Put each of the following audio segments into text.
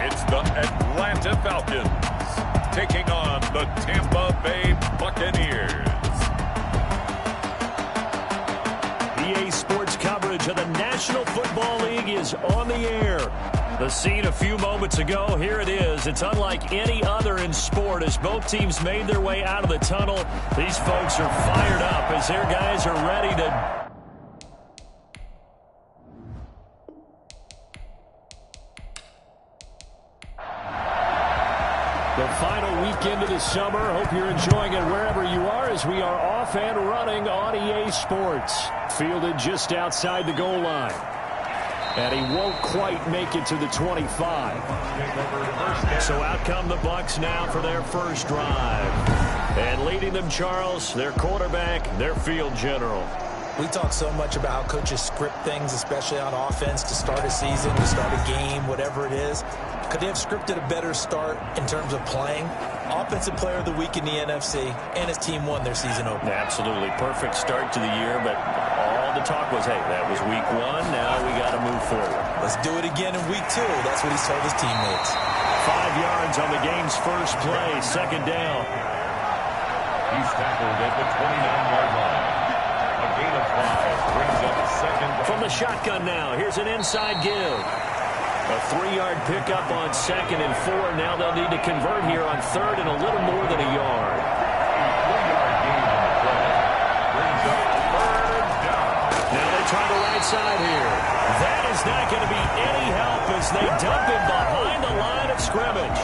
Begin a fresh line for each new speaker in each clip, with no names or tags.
It's the Atlanta Falcons taking on the Tampa Bay Buccaneers.
EA Sports coverage of the National Football League is on the air. The scene a few moments ago, here it is. It's unlike any other in sport as both teams made their way out of the tunnel. These folks are fired up as their guys are ready to... The final weekend of the summer. Hope you're enjoying it wherever you are as we are off and running on EA Sports. Fielded just outside the goal line. And he won't quite make it to the 25. So out come the Bucs now for their first drive. And leading them, Charles, their quarterback, their field general.
We talk so much about how coaches script things, especially on offense, to start a season, to start a game, whatever it is. Could they have scripted a better start in terms of playing? Offensive Player of the Week in the NFC, and his team won their season opener.
Absolutely. Perfect start to the year, but all the talk was, hey, that was week one. Now we got to move forward.
Let's do it again in week two. That's what he's told his teammates.
5 yards on the game's first play, second down.
He's tackled at the 29-yard line. A gain of 5 brings up a second.
From the shotgun now, here's an inside give. A 3-yard pickup on second and 4. Now they'll need to convert here on third and a little more than a yard.
A 3-yard gain on the play brings up third down.
Now they try the right side here. That is not going to be any help as they dump him behind the line of scrimmage.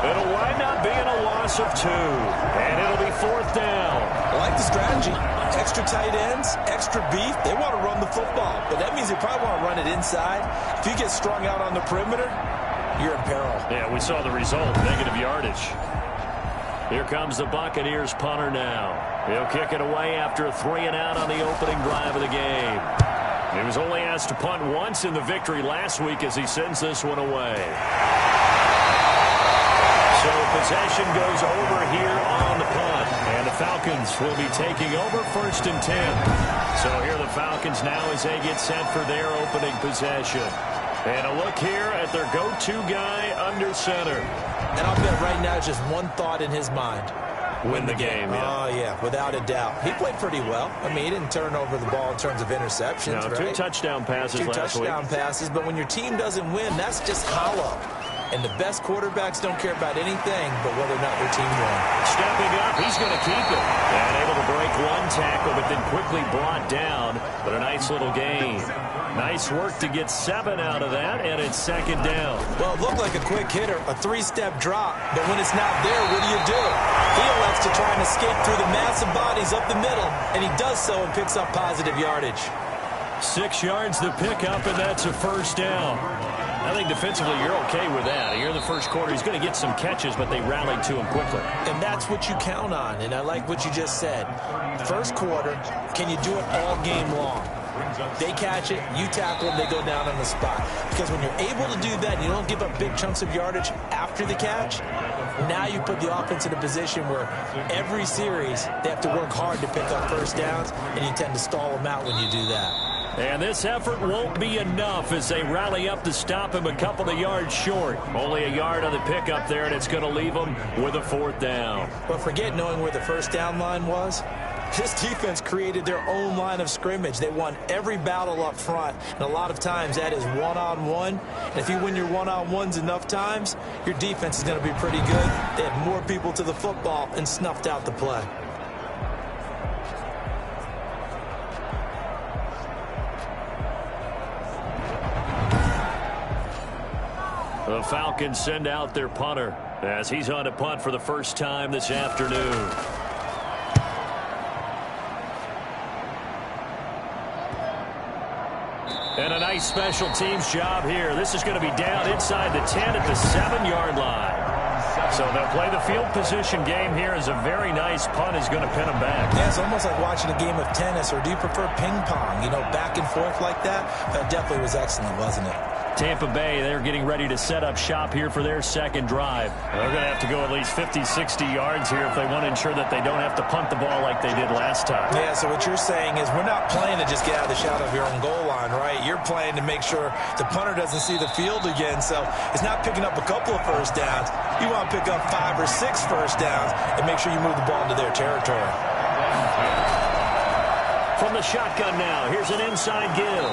It'll wind up being a loss of 2. And it'll be fourth down.
I like the strategy. Extra tight ends, extra beef. They want to run the football, but that means they probably want to run it inside. If you get strung out on the perimeter, you're in peril.
Yeah, we saw the result, negative yardage. Here comes the Buccaneers punter now. He'll kick it away after a 3-and-out on the opening drive of the game. He was only asked to punt once in the victory last week as he sends this one away. So possession goes over here on the punt. And the Falcons will be taking over first and 10. So here the Falcons now as they get set for their opening possession. And a look here at their go-to guy under center.
And I'll bet right now just one thought in his mind.
Win the game, yeah.
Oh, yeah, without a doubt. He played pretty well. I mean, he didn't turn over the ball in terms of interceptions,
no,
right?
2 touchdown passes last week.
2 touchdown passes, but when your team doesn't win, that's just hollow. And the best quarterbacks don't care about anything but whether or not their team won.
Stepping up, he's going to keep it. And able to break one tackle, but then quickly brought down. But a nice little gain. Nice work to get 7 out of that, and it's second down.
Well, it looked like a quick hitter, a 3-step drop. But when it's not there, what do? He elects to try and escape through the massive bodies up the middle, and he does so and picks up positive yardage.
6 yards to pick up, and that's a first down. I think defensively you're okay with that. Here in the first quarter, he's going to get some catches, but they rallied to him quickly.
And that's what you count on, and I like what you just said. First quarter, can you do it all game long? They catch it, you tackle them, they go down on the spot. Because when you're able to do that, you don't give up big chunks of yardage after the catch, now you put the offense in a position where every series they have to work hard to pick up first downs, and you tend to stall them out when you do that.
And this effort won't be enough as they rally up to stop him a couple of yards short. Only a yard on the pickup there, and it's going to leave him with a fourth down.
But forget knowing where the first down line was. This defense created their own line of scrimmage. They won every battle up front, and a lot of times that is one-on-one. And if you win your one-on-ones enough times, your defense is going to be pretty good. They had more people to the football and snuffed out the play.
The Falcons send out their punter as he's on to punt for the first time this afternoon. And a nice special teams job here. This is going to be down inside the 10 at the 7-yard line. So they'll play the field position game here as a very nice punt is going to pin them back.
Yeah, it's almost like watching a game of tennis, or do you prefer ping pong? You know, back and forth like that? That definitely was excellent, wasn't it?
Tampa Bay, they're getting ready to set up shop here for their second drive. They're going to have to go at least 50, 60 yards here if they want to ensure that they don't have to punt the ball like they did last time.
Yeah, so what you're saying is we're not playing to just get out of the shadow of your own goal line, right? You're playing to make sure the punter doesn't see the field again. So it's not picking up a couple of first downs. You want to pick up 5 or 6 first downs and make sure you move the ball into their territory.
From the shotgun now, here's an inside give.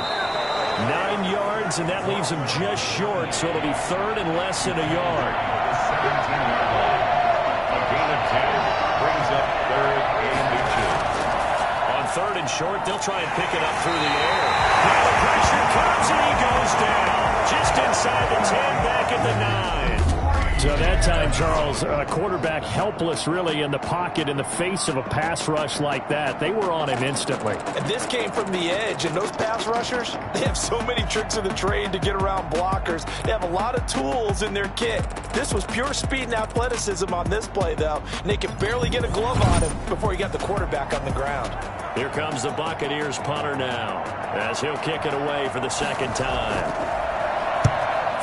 9 yards, and that leaves him just short, so it'll be third and less than a yard.
17-yard line. A gain of 10 brings up third and 2.
On third and short, they'll try and pick it up through the air. Now the pressure comes, and he goes down. Just inside the 10, back at the 9. So that time, Charles, quarterback helpless really in the pocket in the face of a pass rush like that. They were on him instantly.
And this came from the edge, and those pass rushers, they have so many tricks of the trade to get around blockers. They have a lot of tools in their kit. This was pure speed and athleticism on this play, though, and they could barely get a glove on him before he got the quarterback on the ground.
Here comes the Buccaneers punter now as he'll kick it away for the second time.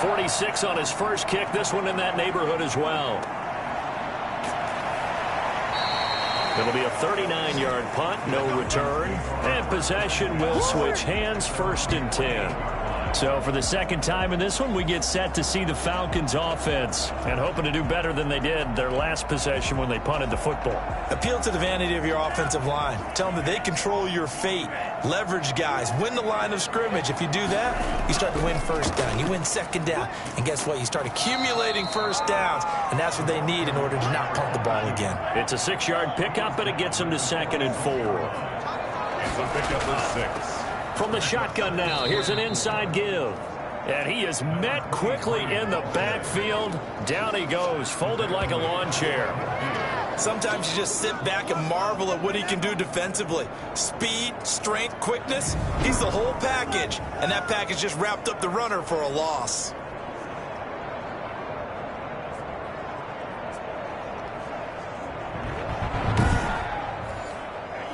46 on his first kick. This one in that neighborhood as well. It'll be a 39-yard punt, no return. And possession will switch hands, first and 10. So for the second time in this one, we get set to see the Falcons offense and hoping to do better than they did their last possession when they punted the football.
Appeal to the vanity of your offensive line. Tell them that they control your fate. Leverage guys. Win the line of scrimmage. If you do that, you start to win first down. You win second down. And guess what? You start accumulating first downs. And that's what they need in order to not punt the ball again.
It's a 6-yard pickup, and it gets them to 2nd and 4.
It's a pickup of 6.
From the shotgun now, here's an inside give. And he is met quickly in the backfield. Down he goes, folded like a lawn chair.
Sometimes you just sit back and marvel at what he can do defensively. Speed, strength, quickness, he's the whole package. And that package just wrapped up the runner for a loss.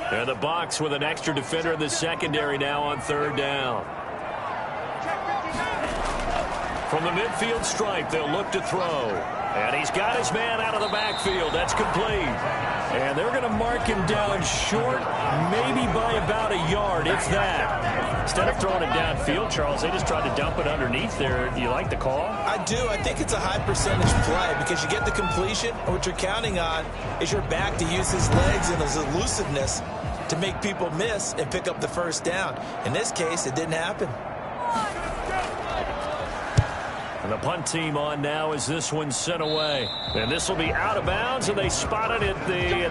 And the Bucs with an extra defender in the secondary now on third down. From the midfield stripe, they'll look to throw. And he's got his man out of the backfield. That's complete. And they're going to mark him down short, maybe by about a yard, if that. Instead of throwing it downfield, Charles, they just tried to dump it underneath there. Do you like the call?
I do. I think it's a high percentage play because you get the completion, and what you're counting on is your back to use his legs and his elusiveness to make people miss and pick up the first down. In this case, it didn't happen.
And the punt team on now as this one's sent away. And this will be out of bounds, and they spot it at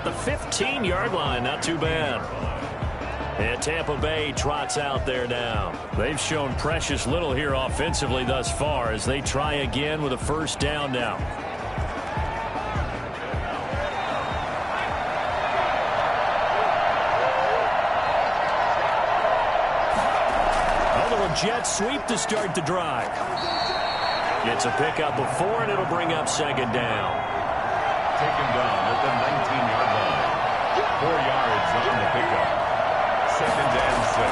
the 15-yard line. Not too bad. And Tampa Bay trots out there now. They've shown precious little here offensively thus far as they try again with a first down now. A little jet sweep to start the drive. It's a pickup of 4, and it'll bring up second down.
Taken down at the 19-yard line. 4 yards on the pickup. Second and 6.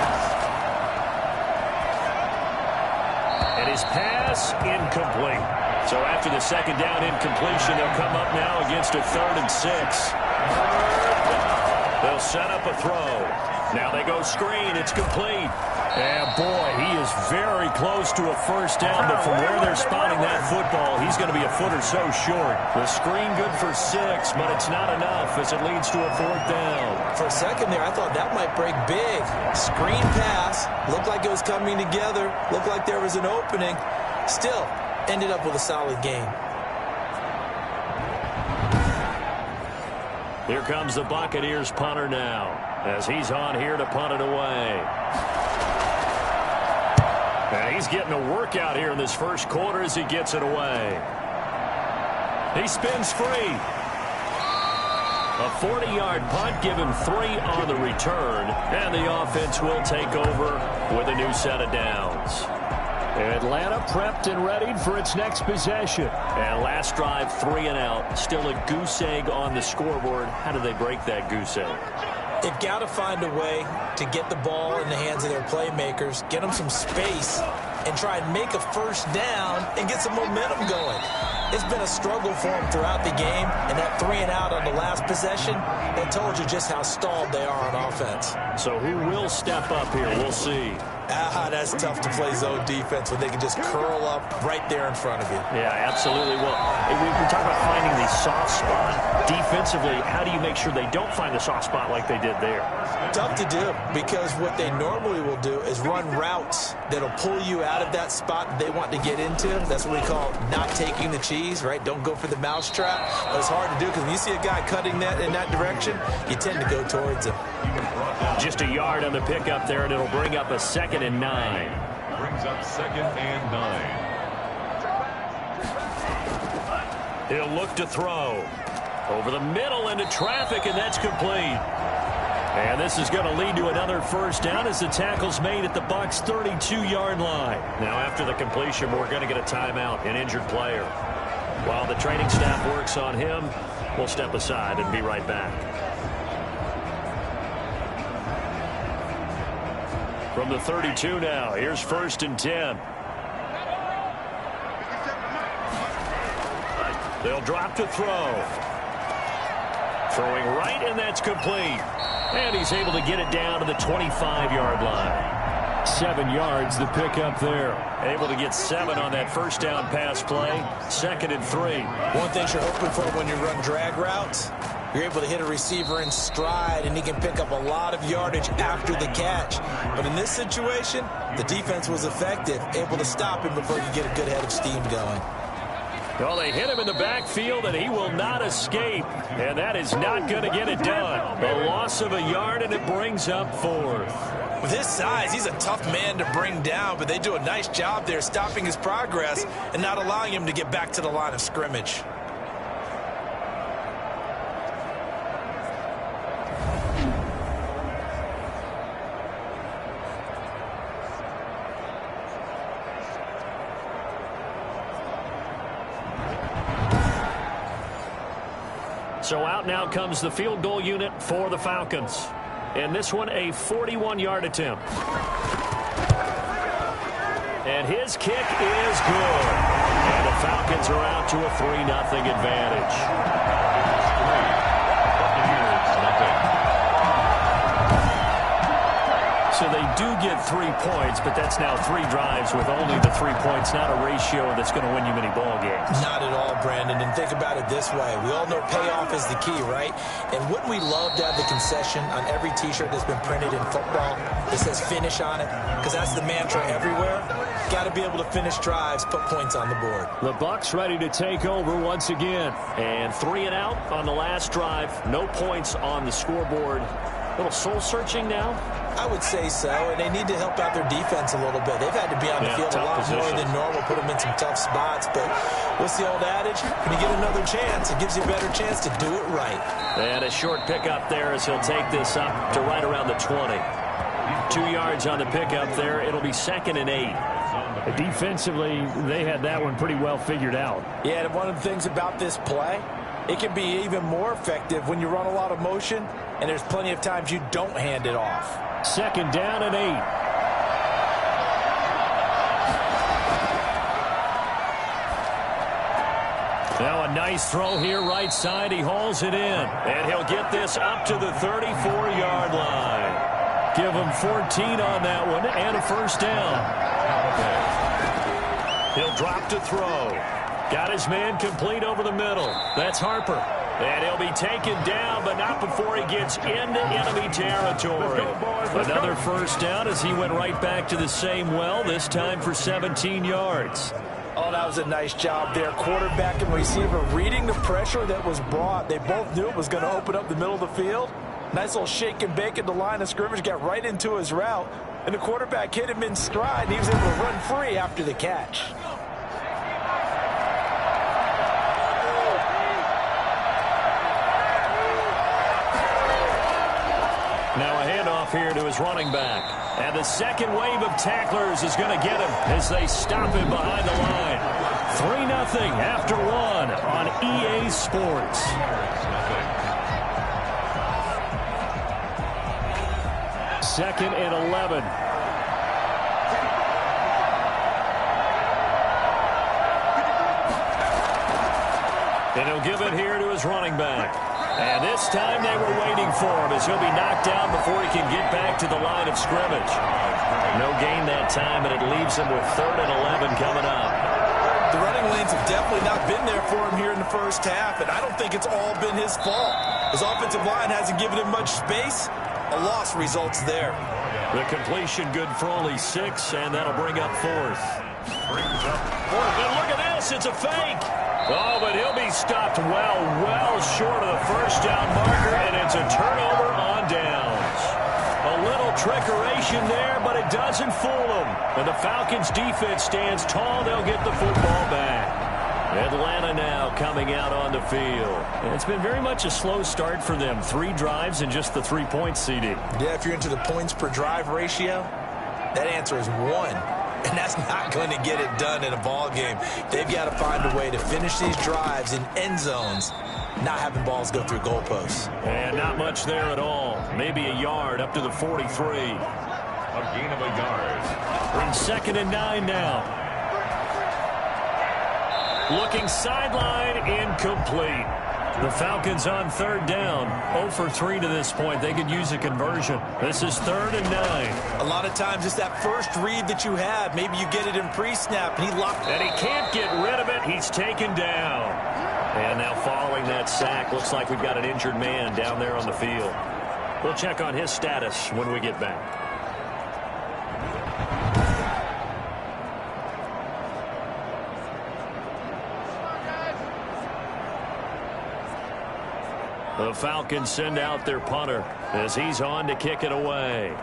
And his pass incomplete. So after the second down incompletion, they'll come up now against a 3rd and 6. They'll set up a throw. Now they go screen. It's complete. And boy, he is very close to a first down, but from where they're spotting that football, he's going to be a foot or so short. The screen good for 6, but it's not enough as it leads to a 4th down.
For a second there, I thought that might break big. Screen pass, looked like it was coming together, looked like there was an opening. Still, ended up with a solid game.
Here comes the Buccaneers punter now as he's on here to punt it away. And he's getting a workout here in this first quarter as he gets it away. He spins free. A 40-yard punt, give him 3 on the return, and the offense will take over with a new set of downs. Atlanta prepped and readied for its next possession. And last drive, 3 and out. Still a goose egg on the scoreboard. How do they break that goose egg?
They've got to find a way to get the ball in the hands of their playmakers, get them some space, and try and make a first down and get some momentum going. It's been a struggle for them throughout the game, and that 3-and-out on the last possession, that told you just how stalled they are on offense.
So who will step up here? We'll see.
That's tough to play zone defense when they can just curl up right there in front of you.
Yeah, absolutely. Well, we're talking about finding the soft spot. Defensively, how do you make sure they don't find the soft spot like they did there?
Tough to do, because what they normally will do is run routes that'll pull you out of that spot that they want to get into. That's what we call not taking the cheese, right? Don't go for the mousetrap. But it's hard to do because when you see a guy cutting that in that direction, you tend to go towards him.
Just a yard on the pickup there, and it'll bring up a 2nd and 9.
Brings up 2nd and 9.
He'll look to throw. Over the middle into traffic, and that's complete. And this is going to lead to another first down as the tackle's made at the Bucs' 32-yard line. Now, after the completion, we're going to get a timeout, an injured player. While the training staff works on him, we'll step aside and be right back. From the 32 now, here's 1st and 10. They'll drop to throw. Throwing right, and that's complete. And he's able to get it down to the 25-yard line. 7 yards the pickup there. Able to get 7 on that first down pass play. 2nd and 3.
One thing you're hoping for when you run drag routes, you're able to hit a receiver in stride, and he can pick up a lot of yardage after the catch. But in this situation, the defense was effective, able to stop him before he could get a good head of steam going.
Well, they hit him in the backfield, and he will not escape. And that is not going to get it done. The loss of a yard, and it brings up 4th.
With his size, he's a tough man to bring down, but they do a nice job there stopping his progress and not allowing him to get back to the line of scrimmage.
So out now comes the field goal unit for the Falcons. And this one, a 41-yard attempt. And his kick is good. And the Falcons are out to a 3-0 advantage. So they do get 3 points, but that's now 3 drives with only the 3 points, not a ratio that's going to win you many ball games.
Not at all, Brandon. And think about it this way. We all know payoff is the key, right? And wouldn't we love to have the concession on every T-shirt that's been printed in football that says finish on it? Because that's the mantra everywhere. Got to be able to finish drives, put points on the board.
The Bucs ready to take over once again. And 3 and out on the last drive. No points on the scoreboard. A little soul-searching now?
I would say so, and they need to help out their defense a little bit. They've had to be on the field a lot more than normal, put them in some tough spots. But what's the old adage? When you get another chance, it gives you a better chance to do it right.
And a short pickup there as he'll take this up to right around the 20. 2 yards on the pickup there. It'll be 2nd and 8.
Defensively, they had that one pretty well figured out.
Yeah, and one of the things about this play, it can be even more effective when you run a lot of motion, and there's plenty of times you don't hand it off.
2nd down and 8.
Now a nice throw here right side. He hauls it in. And he'll get this up to the 34-yard line. Give him 14 on that one and a first down. He'll drop to throw. Got his man complete over the middle. That's Harper. And he'll be taken down, but not before he gets into enemy territory. Another first down as he went right back to the same well, this time for 17 yards.
Oh, that was a nice job there. Quarterback and receiver reading the pressure that was brought. They both knew it was going to open up the middle of the field. Nice little shake and bake at the line of scrimmage, got right into his route. And the quarterback hit him in stride, and he was able to run free after the catch.
Now a handoff here to his running back. And the second wave of tacklers is going to get him as they stop him behind the line. 3-0 after 1 on EA Sports. Second and 11. And he'll give it here to his running back. And this time they were waiting for him as he'll be knocked down before he can get back to the line of scrimmage. No gain that time, and it leaves him with 3rd and 11 coming up.
The running lanes have definitely not been there for him here in the first half, and I don't think it's all been his fault. His offensive line hasn't given him much space. A loss results there.
The completion good for only 6, and that'll bring up 4th. And look at this. It's a fake. Oh, but he'll be stopped well short of the first down marker, and it's a turnover on downs. A little trickeration there, but it doesn't fool them. When the Falcons' defense stands tall, they'll get the football back. Atlanta now coming out on the field. And it's been very much a slow start for them. 3 drives and just the 3 points, CD.
Yeah, if you're into the points per drive ratio, that answer is 1. And that's not going to get it done in a ball game. They've got to find a way to finish these drives in end zones, not having balls go through goalposts.
And not much there at all. Maybe a yard up to the 43.
A gain of a yard.
We're in 2nd and 9 now. Looking sideline, incomplete. The Falcons on 3rd down. 0 for 3 to this point. They could use a conversion. This is 3rd and 9.
A lot of times it's that first read that you have. Maybe you get it in pre-snap, and he locked it.
And he can't get rid of it. He's taken down. And now following that sack, looks like we've got an injured man down there on the field. We'll check on his status when we get back. The Falcons send out their punter as he's on to kick it away.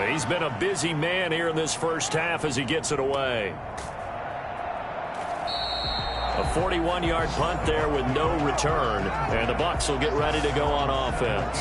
He's been a busy man here in this first half as he gets it away. A 41-yard punt there with no return. And the Bucs will get ready to go on offense.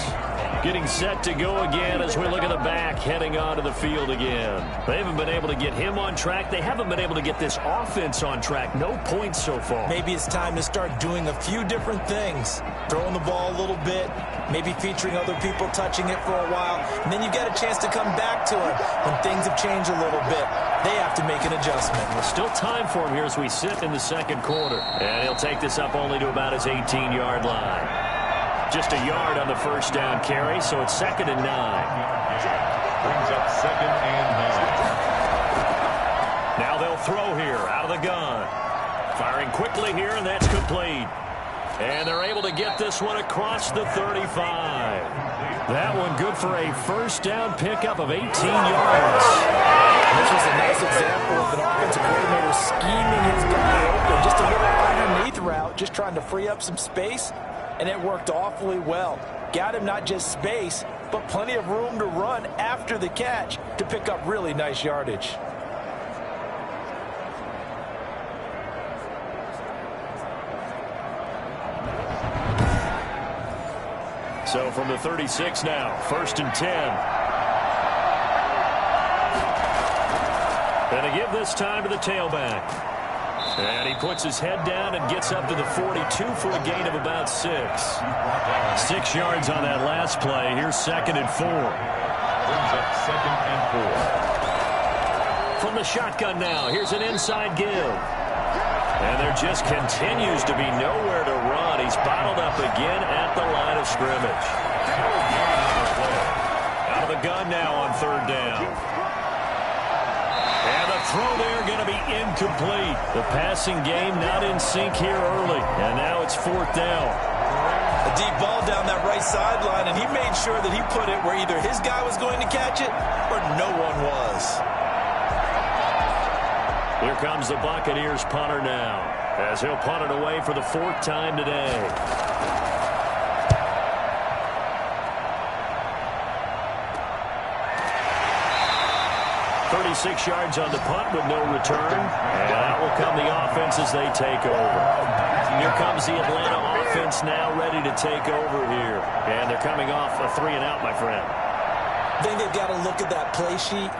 Getting set to go again as we look at the back heading onto the field again. They haven't been able to get him on track. They haven't been able to get this offense on track. No points so far.
Maybe it's time to start doing a few different things. Throwing the ball a little bit, maybe featuring other people touching it for a while, and then you get a chance to come back to it when things have changed a little bit. They have to make an adjustment.
Well, still time for him here as we sit in the 2nd quarter. And he'll take this up only to about his 18-yard line. Just a yard on the first down carry, so it's 2nd and 9.
Brings up 2nd and 9.
Now they'll throw here out of the gun. Firing quickly here, and that's complete. And they're able to get this one across the 35. That one good for a first down pickup of 18 yards.
This was a nice example of an offensive coordinator scheming his guy open. Just a little underneath route, just trying to free up some space, and it worked awfully well. Got him not just space, but plenty of room to run after the catch to pick up really nice yardage.
So from the 36 now, 1st and 10. And they give this time to the tailback. And he puts his head down and gets up to the 42 for a gain of about 6. 6 yards on that last play. Here's 2nd and 4.
Brings up 2nd and 4.
From the shotgun now, here's an inside give. And there just continues to be nowhere to run. He's bottled up again at the line of scrimmage. Out of the gun now on 3rd down. And the throw there going to be incomplete. The passing game not in sync here early. And now it's 4th down.
A deep ball down that right sideline, and he made sure that he put it where either his guy was going to catch it or no one was.
Here comes the Buccaneers punter now, as he'll punt it away for the 4th time today. .36 yards on the punt with no return, and out will come the offense as they take over. Here comes the Atlanta offense now ready to take over here, and they're coming off a 3-and-out, my friend.
I think they've got to look at that play sheet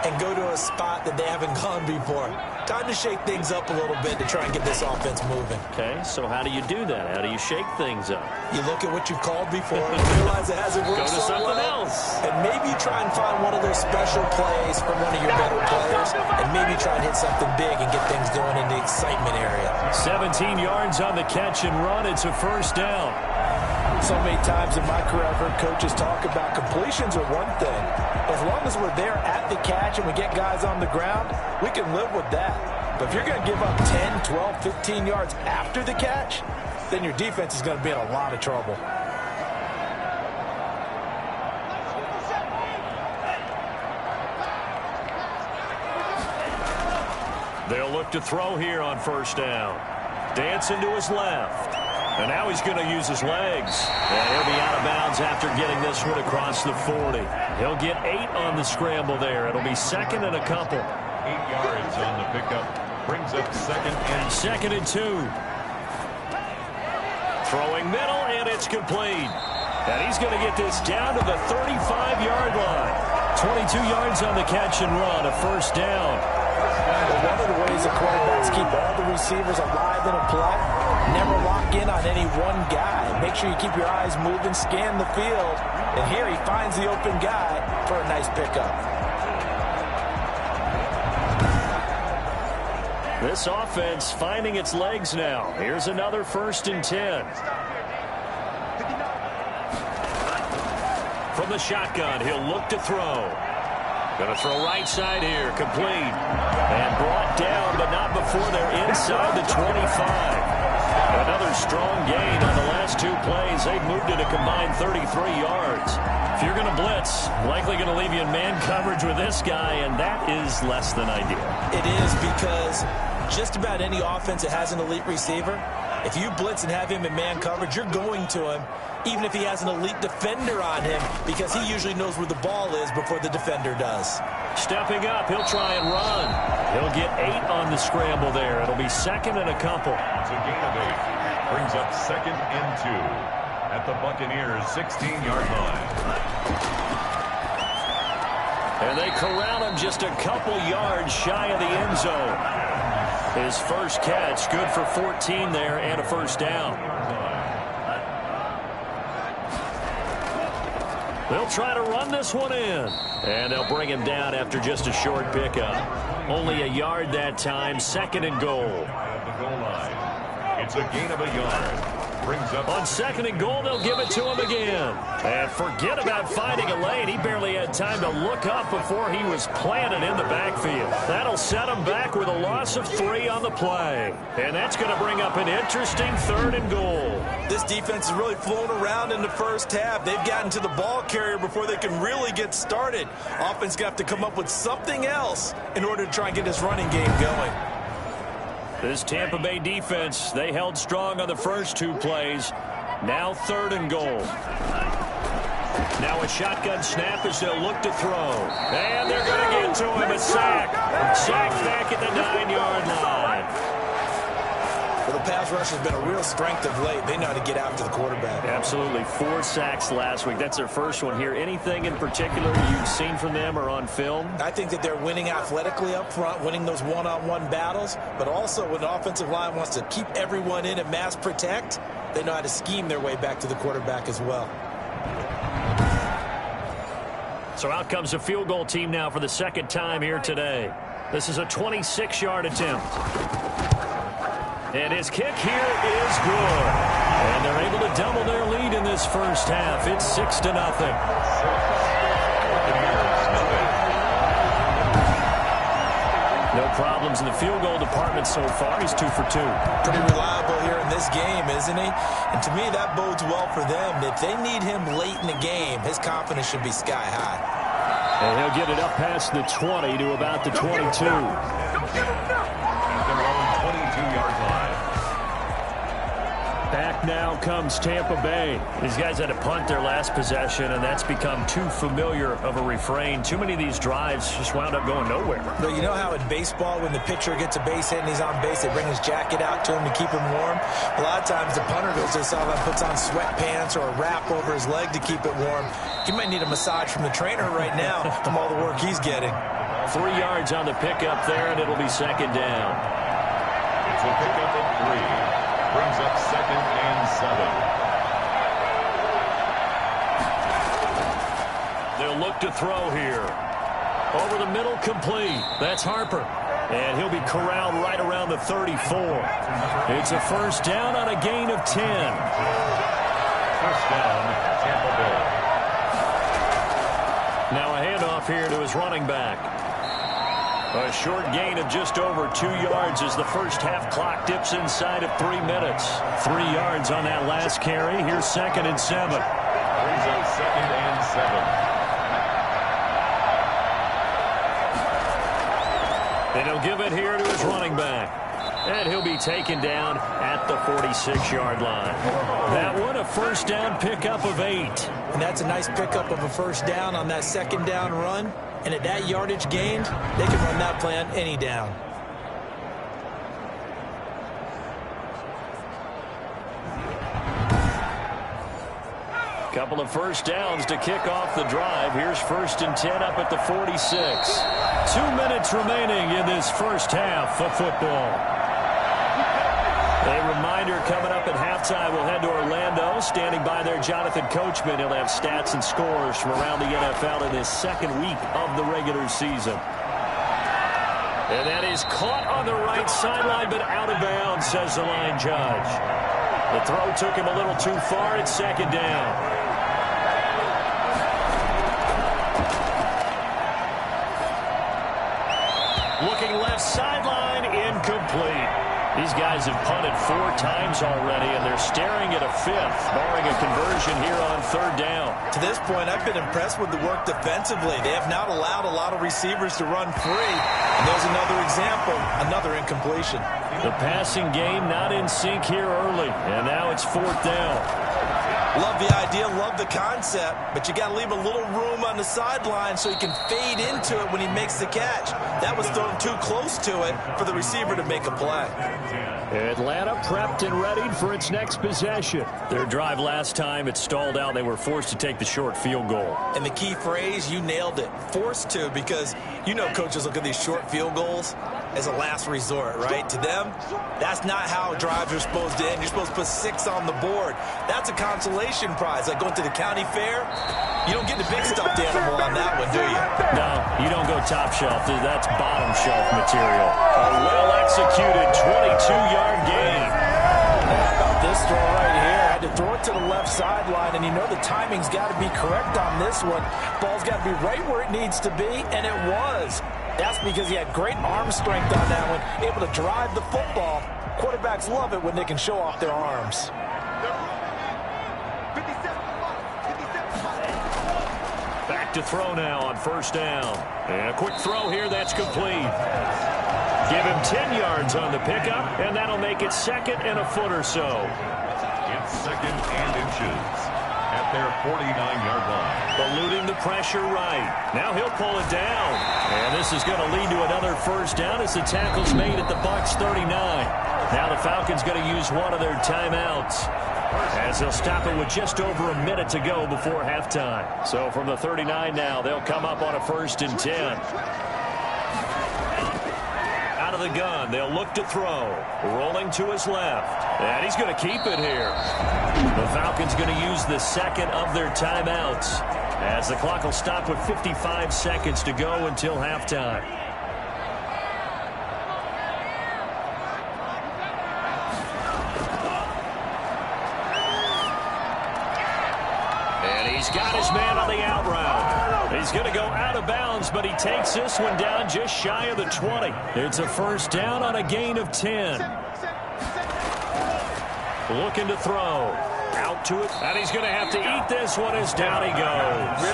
and go to a spot that they haven't gone before. Time to shake things up a little bit to try and get this offense moving.
Okay, so how do you do that? How do you shake things up?
You look at what you've called before and realize it hasn't worked
Go to
so
something
well.
else.
And maybe try and find one of those special plays from one of your better players and maybe try and hit something big and get things going in the excitement area.
17 yards on the catch and run. It's a first down.
So many times in my career I've heard coaches talk about completions are one thing. As long as we're there at the catch and we get guys on the ground, we can live with that. But if you're going to give up 10, 12, 15 yards after the catch, then your defense is going to be in a lot of trouble.
They'll look to throw here on first down. Dancing to his left. And now he's going to use his legs. And he'll be out of bounds after getting this one across the 40. He'll get 8 on the scramble there. It'll be second and a couple.
8 yards on the pickup. Brings up second and
2. Throwing middle, and it's complete. And he's going to get this down to the 35-yard line. 22 yards on the catch and run, a first down.
Well, one of the ways the quarterbacks keep all the receivers alive in a play, never lock in on any one guy. Make sure you keep your eyes moving, scan the field. And here he finds the open guy for a nice pickup.
This offense finding its legs now. Here's another 1st and 10. From the shotgun, he'll look to throw. Going to throw right side here, complete. And brought down, but not before they're inside the 25. Another strong gain on the last 2 plays. They've moved it a combined 33 yards. If you're going to blitz, likely going to leave you in man coverage with this guy, and that is less than ideal.
It is, because just about any offense that has an elite receiver, if you blitz and have him in man coverage, you're going to him, even if he has an elite defender on him, because he usually knows where the ball is before the defender does.
Stepping up, he'll try and run. He'll get 8 on the scramble there. It'll be second and a couple.
it's a gain of 8. Brings up second and 2 at the Buccaneers' 16-yard line.
And they corral him just a couple yards shy of the end zone. His first catch, good for 14 there and a first down. They'll try to run this one in. And they'll bring him down after just a short pickup. Only a yard that time, second and goal.
At the goal line. It's a gain of a yard. Brings up
On second and goal, they'll give it to him again. And forget about finding a lane. He barely had time to look up before he was planted in the backfield. That'll set him back with a loss of 3 on the play. And that's going to bring up an interesting 3rd and goal.
This defense is really flown around in the first half. They've gotten to the ball carrier before they can really get started. Offense got to come up with something else in order to try and get this running game going.
This Tampa Bay defense, they held strong on the first 2 plays. Now 3rd and goal. Now a shotgun snap as they'll look to throw. And they're going to get to him. A sack. Sacked back at the 9-yard line.
Well, the pass rush has been a real strength of late. They know how to get after the quarterback.
Absolutely. 4 sacks last week. That's their first one here. Anything in particular you've seen from them or on film?
I think that they're winning athletically up front, winning those one-on-one battles, but also when the offensive line wants to keep everyone in and mass protect, they know how to scheme their way back to the quarterback as well.
So out comes the field goal team now for the second time here today. This is a 26-yard attempt. And his kick here is good. And they're able to double their lead in this first half. It's 6-0. No problems in the field goal department so far. He's 2 for 2.
Pretty reliable here in this game, isn't he? And to me, that bodes well for them. If they need him late in the game, his confidence should be sky high.
And he'll get it up past the 20 to about the 22.
at their own 22-yard line.
Back now comes Tampa Bay. These guys had to punt their last possession, and that's become too familiar of a refrain. Too many of these drives just wound up going nowhere.
But you know how in baseball, when the pitcher gets a base hit and he's on base, they bring his jacket out to him to keep him warm? A lot of times the punter goes to the sideline, puts on sweatpants or a wrap over his leg to keep it warm. He might need a massage from the trainer right now from all the work he's getting.
3 yards on the pickup there, and it'll be second down.
It's a pickup of 3. Brings up 2nd and 7.
They'll look to throw here. Over the middle, complete. That's Harper. And he'll be corralled right around the 34. It's a first down on a gain of 10.
First down, Tampa Bay.
Now a handoff here to his running back. A short gain of just over 2 yards as the first half clock dips inside of 3 minutes. 3 yards on that last carry. Here's 2nd and 7.
Brings up 2nd and 7.
And he'll give it here to his running back. And he'll be taken down at the 46-yard line. That one, a first down pickup of 8.
And that's a nice pickup of a first down on that second down run. And at that yardage gained, they can run that play on any down.
Couple of first downs to kick off the drive. Here's 1st and 10 up at the 46. 2 minutes remaining in this first half of football. A reminder coming up at halftime. We'll head to Orlando. Standing by there, Jonathan Coachman. He'll have stats and scores from around the NFL in this second week of the regular season. And that is caught on the right sideline, but out of bounds, says the line judge. The throw took him a little too far. It's second down. Looking left sideline, incomplete. These guys have punted 4 times already, and they're staring at a 5th, barring a conversion here on 3rd down.
To this point, I've been impressed with the work defensively. They have not allowed a lot of receivers to run free. And there's another example, another incompletion.
The passing game not in sync here early, and now it's 4th down.
Love the idea, love the concept, but you got to leave a little room on the sideline so he can fade into it when he makes the catch. That was thrown too close to it for the receiver to make a play.
Atlanta prepped and readied for its next possession. Their drive last time, it stalled out. They were forced to take the short field goal.
And the key phrase, you nailed it, forced to, because you know coaches look at these short field goals as a last resort, right? To them, that's not how drives are supposed to end. You're supposed to put 6 on the board. That's a consolation prize. Like going to the county fair, you don't get the big stuffed animal on that one, do you?
No, you don't go top shelf. That's bottom shelf material. A well-executed 22-yard gain.
How about this throw right here? Had to throw it to the left sideline, and you know the timing's got to be correct on this one. Ball's got to be right where it needs to be, and it was. That's because he had great arm strength on that one, able to drive the football. Quarterbacks love it when they can show off their arms.
Back to throw now on 1st down. And a quick throw here, that's complete. Give him 10 yards on the pickup, and that'll make it 2nd and a foot or so.
It's 2nd and inches at their 49-yard line.
Eluding the pressure right. Now he'll pull it down. And this is going to lead to another first down as the tackle's made at the Bucs 39. Now the Falcons going to use one of their timeouts, as they'll stop it with just over a minute to go before halftime. So from the 39 now, they'll come up on a 1st and 10. Out of the gun, they'll look to throw. Rolling to his left. And he's going to keep it here. The Falcons going to use the 2nd of their timeouts, as the clock will stop with 55 seconds to go until halftime. And he's got his man on the out route. He's going to go out of bounds, but he takes this one down just shy of the 20. It's a first down on a gain of 10. Looking to throw. Out to it. And he's going to have to eat this one as down he goes.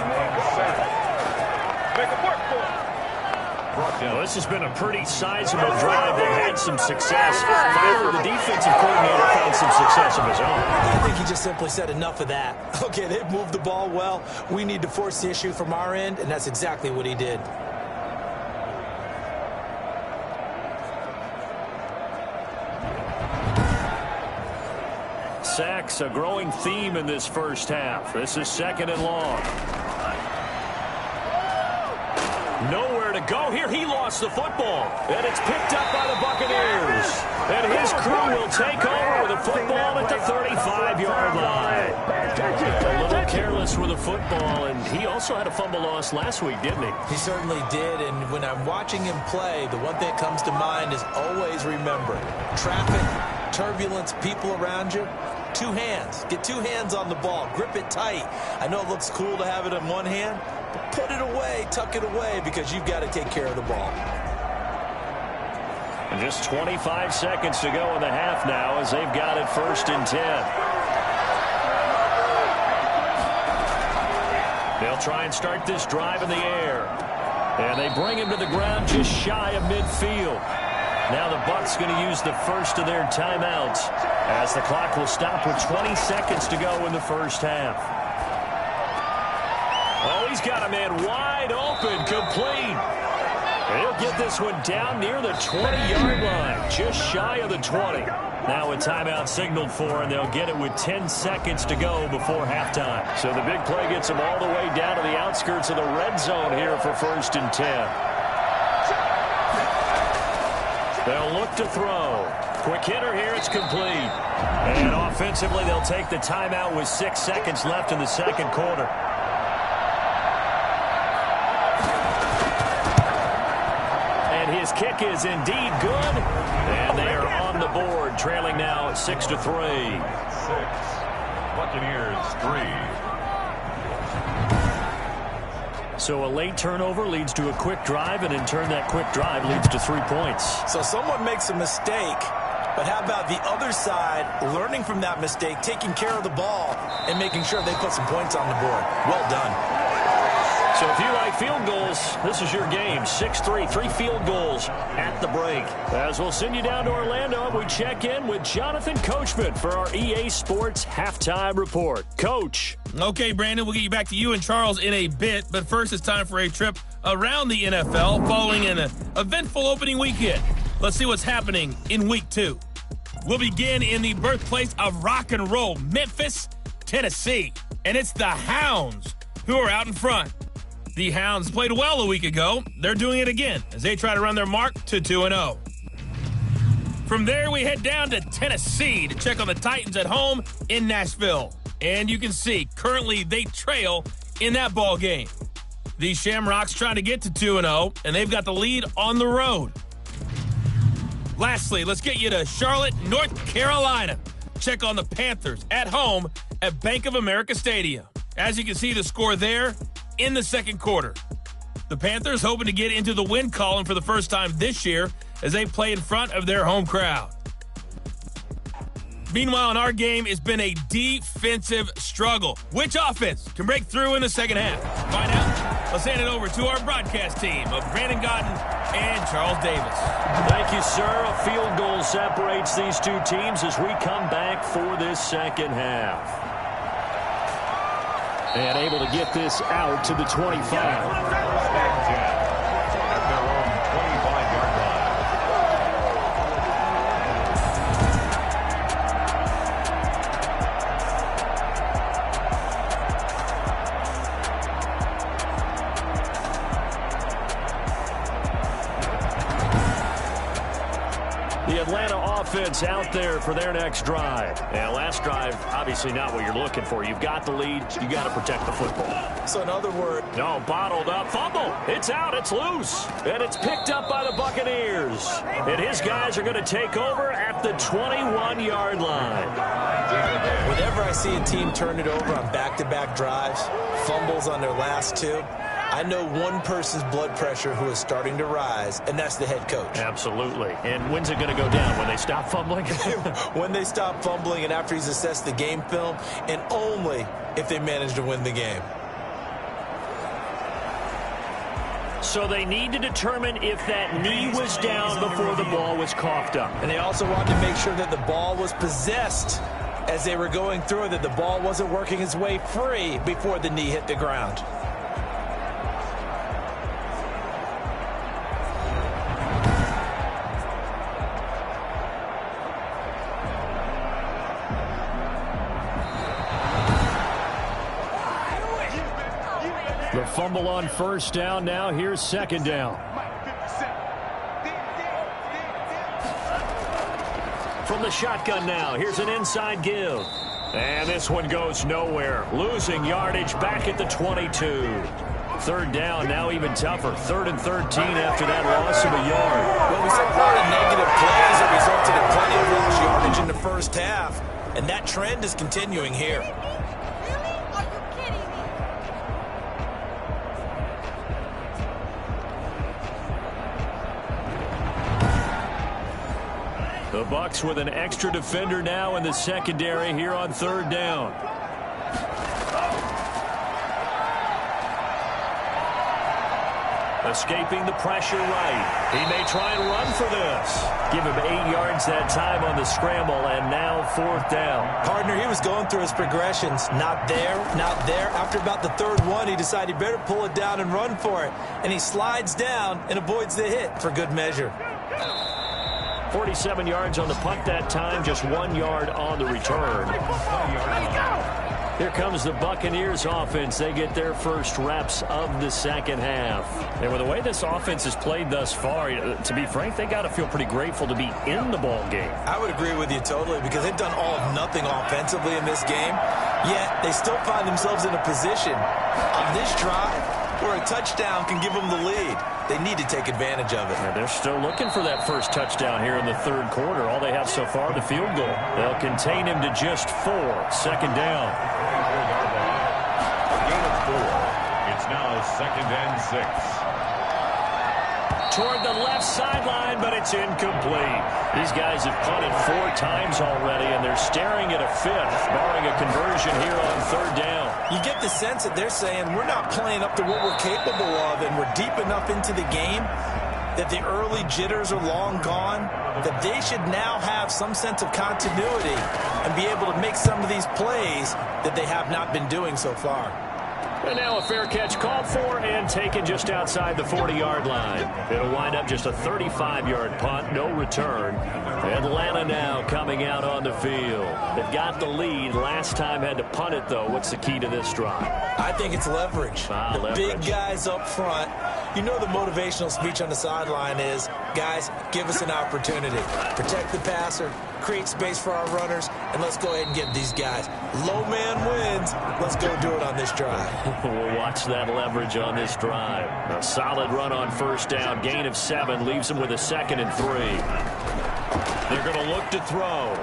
Now, this has been a pretty sizable drive. They've had some success. Finally, the defensive coordinator found some success of his own.
I think he just simply said enough of that. Okay, they've moved the ball well. We need to force the issue from our end, and that's exactly what he did.
Sacks, a growing theme in this first half. This is 2nd and long. Nowhere to go here. He lost the football. And it's picked up by the Buccaneers. And his crew will take over with the football at the 35-yard line. A little careless with the football, and he also had a fumble loss last week, didn't he?
He certainly did, and when I'm watching him play, the one thing that comes to mind is always remember, traffic, turbulence, people around you, two hands. Get two hands on the ball. Grip it tight. I know it looks cool to have it in one hand, but put it away, tuck it away, because you've got to take care of the ball.
And just 25 seconds to go in the half now as they've got it 1st and 10. They'll try and start this drive in the air. And they bring him to the ground just shy of midfield. Now the Bucs going to use the first of their timeouts as the clock will stop with 20 seconds to go in the first half. Oh, he's got a man wide open, complete. He'll get this one down near the 20-yard line, just shy of the 20. Now a timeout signaled for, and they'll get it with 10 seconds to go before halftime. So the big play gets them all the way down to the outskirts of the red zone here for 1st and 10. They'll look to throw. Quick hitter here, it's complete. And offensively, they'll take the timeout with 6 seconds left in the second quarter. His kick is indeed good, and they are on the board, trailing now 6-3.
6. Buccaneers 3.
So a late turnover leads to a quick drive, and in turn that quick drive leads to 3 points.
So someone makes a mistake, but how about the other side learning from that mistake, taking care of the ball, and making sure they put some points on the board? Well done.
So if you like field goals, this is your game. 6-3, 3 field goals at the break. As we'll send you down to Orlando, we check in with Jonathan Coachman for our EA Sports Halftime Report. Coach.
Okay, Brandon, we'll get you back to you and Charles in a bit, but first it's time for a trip around the NFL following an eventful opening weekend. Let's see what's happening in Week 2. We'll begin in the birthplace of rock and roll, Memphis, Tennessee, and it's the Hounds who are out in front. The Hounds played well a week ago. They're doing it again as they try to run their mark to 2-0. From there, we head down to Tennessee to check on the Titans at home in Nashville. And you can see, currently they trail in that ball game. The Shamrocks trying to get to 2-0, and they've got the lead on the road. Lastly, let's get you to Charlotte, North Carolina. Check on the Panthers at home at Bank of America Stadium. As you can see, the score there in the second quarter. The Panthers hoping to get into the win column for the first time this year as they play in front of their home crowd. Meanwhile, in our game, it's been a defensive struggle. Which offense can break through in the second half? Find out. Let's hand it over to our broadcast team of Brandon Godden and Charles Davis.
Thank you, sir. A field goal separates these two teams as we come back for this second half. And able to get this out to the 25.
At their own 25-yard line.
The Atlanta offense out there for their next drive. And last drive, obviously not what you're looking for. You've got the lead. You got to protect the football.
So in other words,
no, bottled up. Fumble. It's out. It's loose. And it's picked up by the Buccaneers. And his guys are going to take over at the 21-yard line.
Whenever I see a team turn it over on back-to-back drives, fumbles on their last two, I know one person's blood pressure who is starting to rise, and that's the head coach.
Absolutely. And when's it going to go down? When they stop fumbling?
When they stop fumbling and after he's assessed the game film, and only if they manage to win the game.
So they need to determine if that knee was down before the ball was coughed up.
And they also wanted to make sure that the ball was possessed as they were going through it, that the ball wasn't working its way free before the knee hit the ground.
The fumble on first down. Now here's second down. from the shotgun now. Here's an inside give. And this one goes nowhere. Losing yardage back at the 22. Third down, now even tougher. 3rd and 13 after that loss of a yard.
Well, we saw a lot of negative plays that resulted in plenty of lost yardage in the first half, and that trend is continuing here.
The Bucs with an extra defender now in the secondary here on 3rd down. Escaping the pressure right. He may try and run for this. Give him 8 yards that time on the scramble, and now 4th down.
Partner, he was going through his progressions. Not there, not there. After about the 3rd one, he decided he better pull it down and run for it. And he slides down and avoids the hit for good measure.
47 yards on the punt that time, just 1 yard on the return. Here comes the Buccaneers offense. They get their first reps of the second half.
And with the way this offense has played thus far, to be frank, they got to feel pretty grateful to be in the ball game.
I would agree with you totally, because they've done all of nothing offensively in this game, yet they still find themselves in a position on this drive where a touchdown can give them the lead. They need to take advantage of it.
Yeah, they're still looking for that first touchdown here in the 3rd quarter. All they have so far, the field goal.
They'll contain him to just 4. 2nd down.
A gain of 4. It's now 2nd and 6.
Toward the left sideline, but it's incomplete. These guys have punted 4 times already, and they're staring at a 5th, barring a conversion here on 3rd down.
You get the sense that they're saying we're not playing up to what we're capable of, and we're deep enough into the game that the early jitters are long gone, that they should now have some sense of continuity and be able to make some of these plays that they have not been doing so far.
And now a fair catch called for and taken just outside the 40-yard line. It'll wind up just a 35-yard punt, no return. Atlanta now coming out on the field. They've got the lead. Last time had to punt it, though. What's the key to this drive?
I think it's leverage. The big guys up front. You know the motivational speech on the sideline is, guys, give us an opportunity. Protect the passer, create space for our runners, and let's go ahead and get these guys. Low man wins. Let's go do it on this drive.
We'll watch that leverage on this drive. A solid run on 1st down. Gain of 7 leaves them with a 2nd and 3. They're going to look to throw.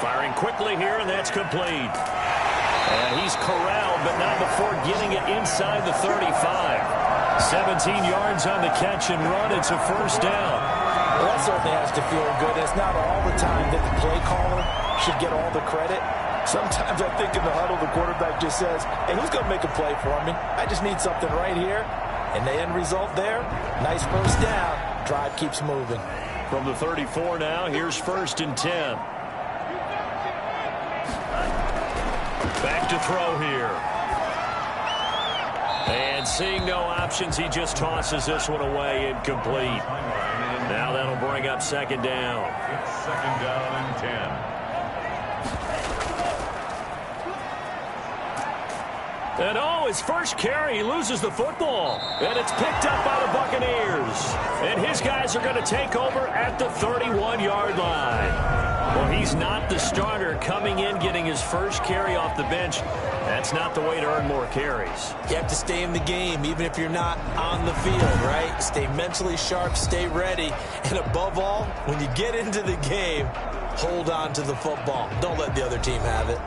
Firing quickly here, and that's complete. And he's corralled, but not before getting it inside the 35. 17 yards on the catch and run. It's a 1st down.
Well, that certainly has to feel good. It's not all the time that the play caller should get all the credit. Sometimes I think in the huddle, the quarterback just says, hey, who's going to make a play for me? I just need something right here. And the end result there, nice 1st down. Drive keeps moving.
From the 34 now, here's 1st and 10. Back to throw here. And seeing no options, he just tosses this one away, incomplete. Now that'll bring up 2nd down.
It's 2nd down and 10.
And his first carry, he loses the football. And it's picked up by the Buccaneers. And his guys are going to take over at the 31-yard line. Well, he's not the starter coming in, getting his first carry off the bench. That's not the way to earn more carries.
You have to stay in the game, even if you're not on the field, right? Stay mentally sharp, stay ready. And above all, when you get into the game, hold on to the football. Don't let the other team have it.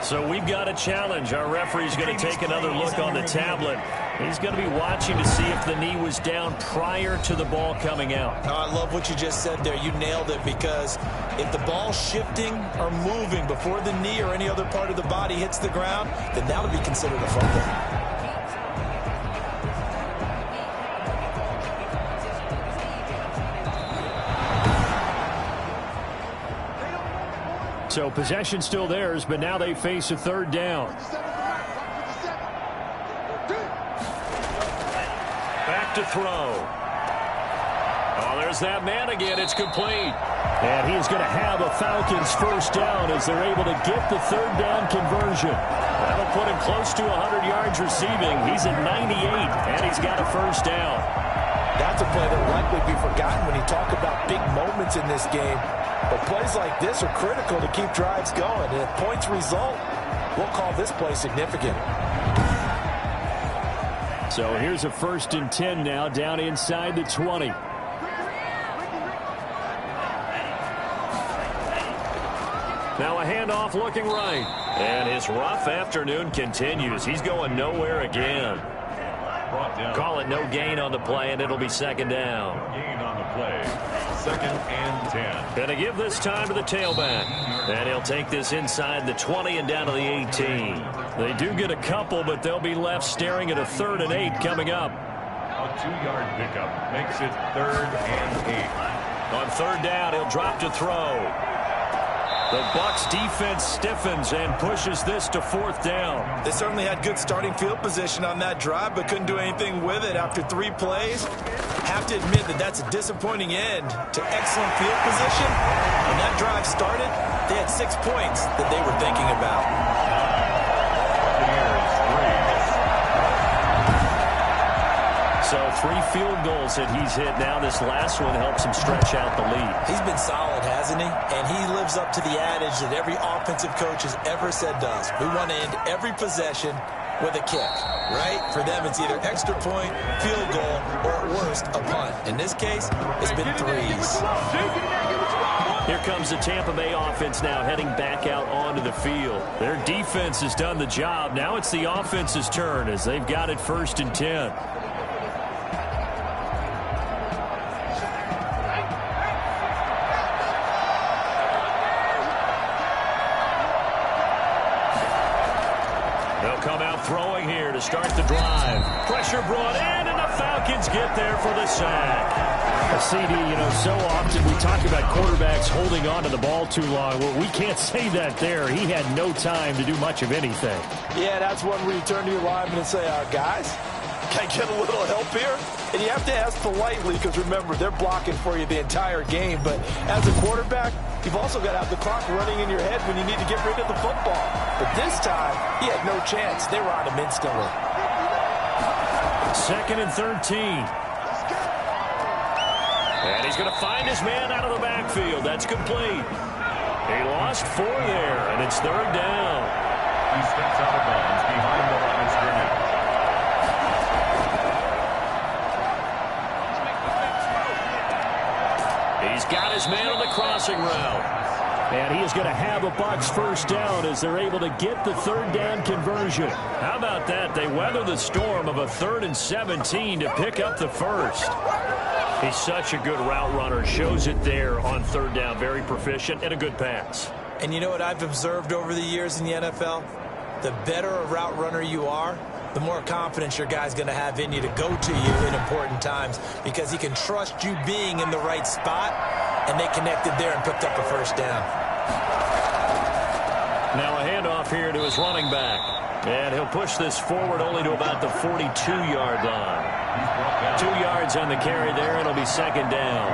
So we've got a challenge. Our referee's going to take another look on the tablet. He's going to be watching to see if the knee was down prior to the ball coming out.
Oh, I love what you just said there. You nailed it, because if the ball's shifting or moving before the knee or any other part of the body hits the ground, then that'll be considered a fumble.
So possession still theirs, but now they face a 3rd down. Back to throw. Oh, there's that man again. It's complete.
And he's going to have a Falcons 1st down as they're able to get the 3rd down conversion.
That'll put him close to 100 yards receiving. He's at 98, and he's got a 1st down.
That's a play that will likely be forgotten when you talk about big moments in this game. But plays like this are critical to keep drives going. And if points result, we'll call this play significant.
So here's a 1st and 10 now, down inside the 20. Now a handoff looking right. And his rough afternoon continues. He's going nowhere again. Call it no gain on the play, and it'll be 2nd down.
No gain on the play. 2nd and 10.
Going to give this time to the tailback. And he'll take this inside the 20 and down to the 18. They do get a couple, but they'll be left staring at a 3rd and 8 coming up.
A 2-yard pickup makes it 3rd and 8.
On 3rd down, he'll drop to throw. The Bucs defense stiffens and pushes this to 4th down.
They certainly had good starting field position on that drive, but couldn't do anything with it after 3 plays. Have to admit that that's a disappointing end to excellent field position. When that drive started, they had 6 points that they were thinking about.
So 3 field goals that he's hit now. This last one helps him stretch out the lead.
He's been solid, hasn't he? And he lives up to the adage that every offensive coach has ever said to us. We want to end every possession with a kick, right? For them, it's either extra point, field goal, or at worst, a punt. In this case, it's been 3s.
Here comes the Tampa Bay offense now heading back out onto the field. Their defense has done the job. Now it's the offense's turn as they've got it 1st and 10. Throwing here to start the drive. Pressure brought in, and the Falcons get there for the sack.
CD, so often we talk about quarterbacks holding on to the ball too long. Well, we can't say that there. He had no time to do much of anything.
Yeah, that's one where you turn to your lineman and say, guys, can I get a little help here? And you have to ask politely because, remember, they're blocking for you the entire game. But as a quarterback, you've also got to have the clock running in your head when you need to get rid of the football. But this time, he had no chance. They were on him instantly.
2nd and 13. And he's going to find his man out of the backfield. That's complete. He lost 4 there, and it's 3rd down.
He steps out of bounds behind the line of scrimmage.
He's got his man on the crossing route.
And he is going to have a Bucs 1st down as they're able to get the 3rd down conversion.
How about that? They weather the storm of a 3rd and 17 to pick up the 1st. He's such a good route runner. Shows it there on 3rd down. Very proficient and a good pass.
And you know what I've observed over the years in the NFL? The better a route runner you are, the more confidence your guy's going to have in you to go to you in important times because he can trust you being in the right spot, and they connected there and picked up a 1st down.
Now a handoff here to his running back. And he'll push this forward only to about the 42-yard line. 2 yards on the carry there, and it'll be 2nd down.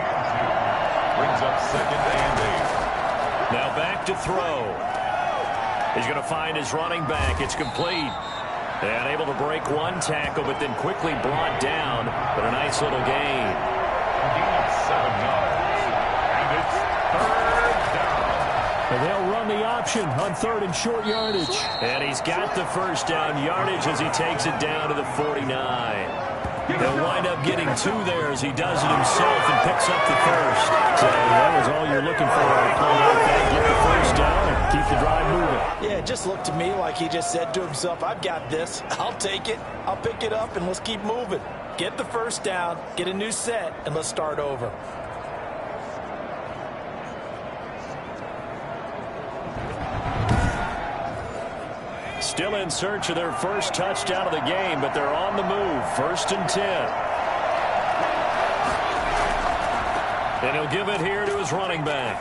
Brings up 2nd and 8.
Now back to throw. He's going to find his running back. It's complete. And able to break 1 tackle, but then quickly brought down. But a nice little gain.
A gain of 7 yards. And it's 3rd down.
And they'll run the option on 3rd and short yardage.
And he's got the 1st down yardage as he takes it down to the 49. He'll wind up getting 2 there as he does it himself and picks up the 1st.
So that was all you're looking for on a play like that. Get the 1st down and keep the drive moving.
Yeah, it just looked to me like he just said to himself, I've got this. I'll take it. I'll pick it up, and let's keep moving. Get the 1st down, get a new set, and let's start over.
Still in search of their 1st touchdown of the game, but they're on the move. 1st and 10. And he'll give it here to his running back.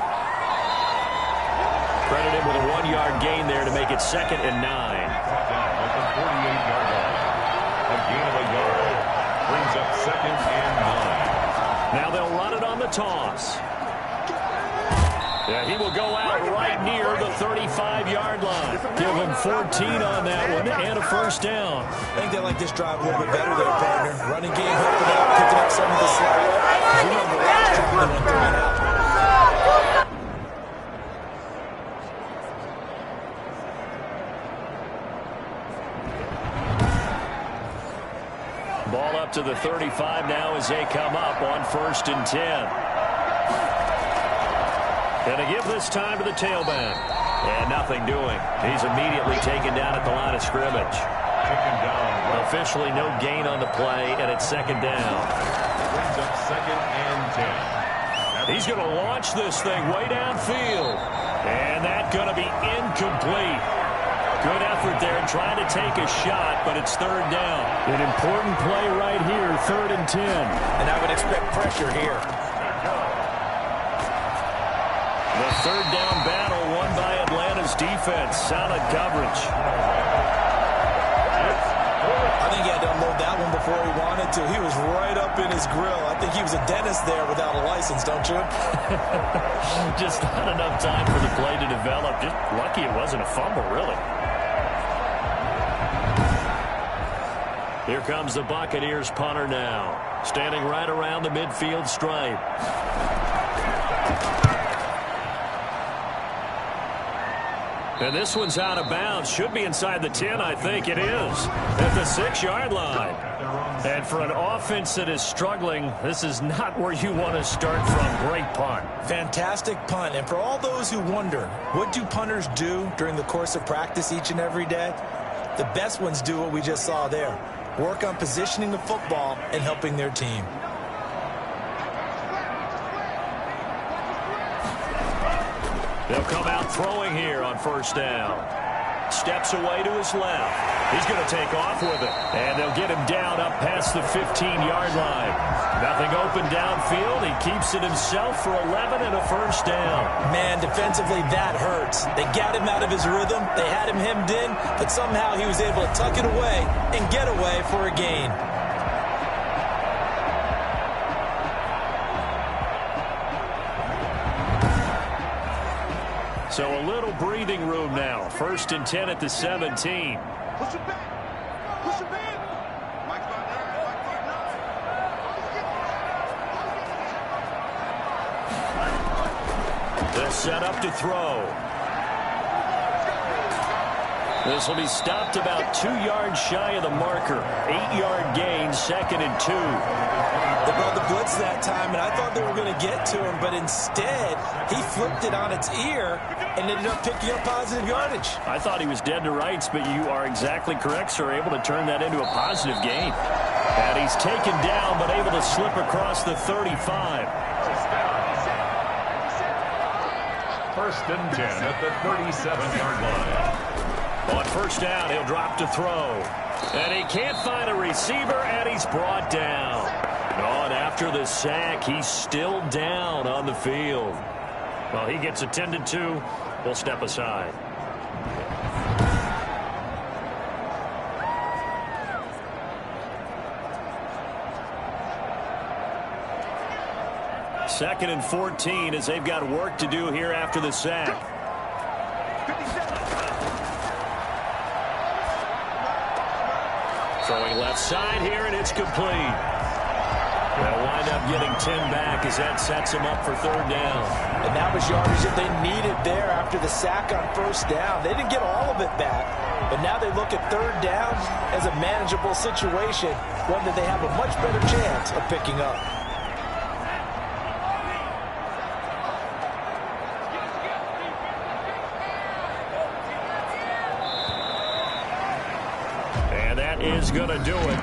Credit him with a 1-yard gain there to make it 2nd and 9.
Down at the 48-yard line. A gain of a yard. Brings up 2nd and 9.
Now they'll run it on the toss. Yeah, he will go out right near the 35-yard line. Give him 14 on that one and a first down.
I think they like this drive a little bit better there, partner. Running game helping out, picking up some of the slack. Because remember, last drive they went 3 and out.
Ball up to the 35 now as they come up on 1st and 10. Going to give this time to the tailback. And nothing doing. He's immediately taken down at the line of scrimmage.
Taken down.
Officially no gain on the play, and it's 2nd down.
Brings up 2nd and 10.
He's going to launch this thing way downfield. And that's going to be incomplete. Good effort there trying to take a shot, but it's 3rd down.
An important play right here, 3rd and 10.
And I would expect pressure here.
The 3rd down battle won by Atlanta's defense. Solid coverage.
I think he had to unload that one before he wanted to. He was right up in his grill. I think he was a dentist there without a license, don't you?
Just not enough time for the play to develop. Just lucky it wasn't a fumble, really. Here comes the Buccaneers punter now. Standing right around the midfield stripe. And this one's out of bounds. Should be inside the 10, I think it is. At the 6-yard line. And for an offense that is struggling, this is not where you want to start from. Great punt.
Fantastic punt. And for all those who wonder, what do punters do during the course of practice each and every day? The best ones do what we just saw there. Work on positioning the football and helping their team.
They'll come out throwing here on 1st down. Steps away to his left. He's going to take off with it. And they'll get him down up past the 15-yard line. Nothing open downfield. He keeps it himself for 11 and a 1st down.
Man, defensively, that hurts. They got him out of his rhythm. They had him hemmed in, but somehow he was able to tuck it away and get away for a gain.
So a little breathing room now. 1st and 10 at the 17.
Push it back. Push it back.
They'll set up to throw. This will be stopped about 2 yards shy of the marker. 8-yard gain, 2nd and 2.
They brought the blitz that time, and I thought they were going to get to him, but instead, he flipped it on its ear and ended up picking up positive yardage.
I thought he was dead to rights, but you are exactly correct, sir. Able to turn that into a positive gain. And he's taken down, but able to slip across the 35.
1st and 10 at the 37-yard line.
On 1st down, he'll drop to throw. And he can't find a receiver, and he's brought down. On after the sack, he's still down on the field. Well, he gets attended to. We'll step aside. Second and 14 as they've got work to do here after the sack. Throwing left side here, and it's complete. They'll wind up getting 10 back as that sets them up for 3rd down.
And that was yardage that they needed there after the sack on 1st down. They didn't get all of it back, but now they look at 3rd down as a manageable situation, one that they have a much better chance of picking up.
And that is going to do it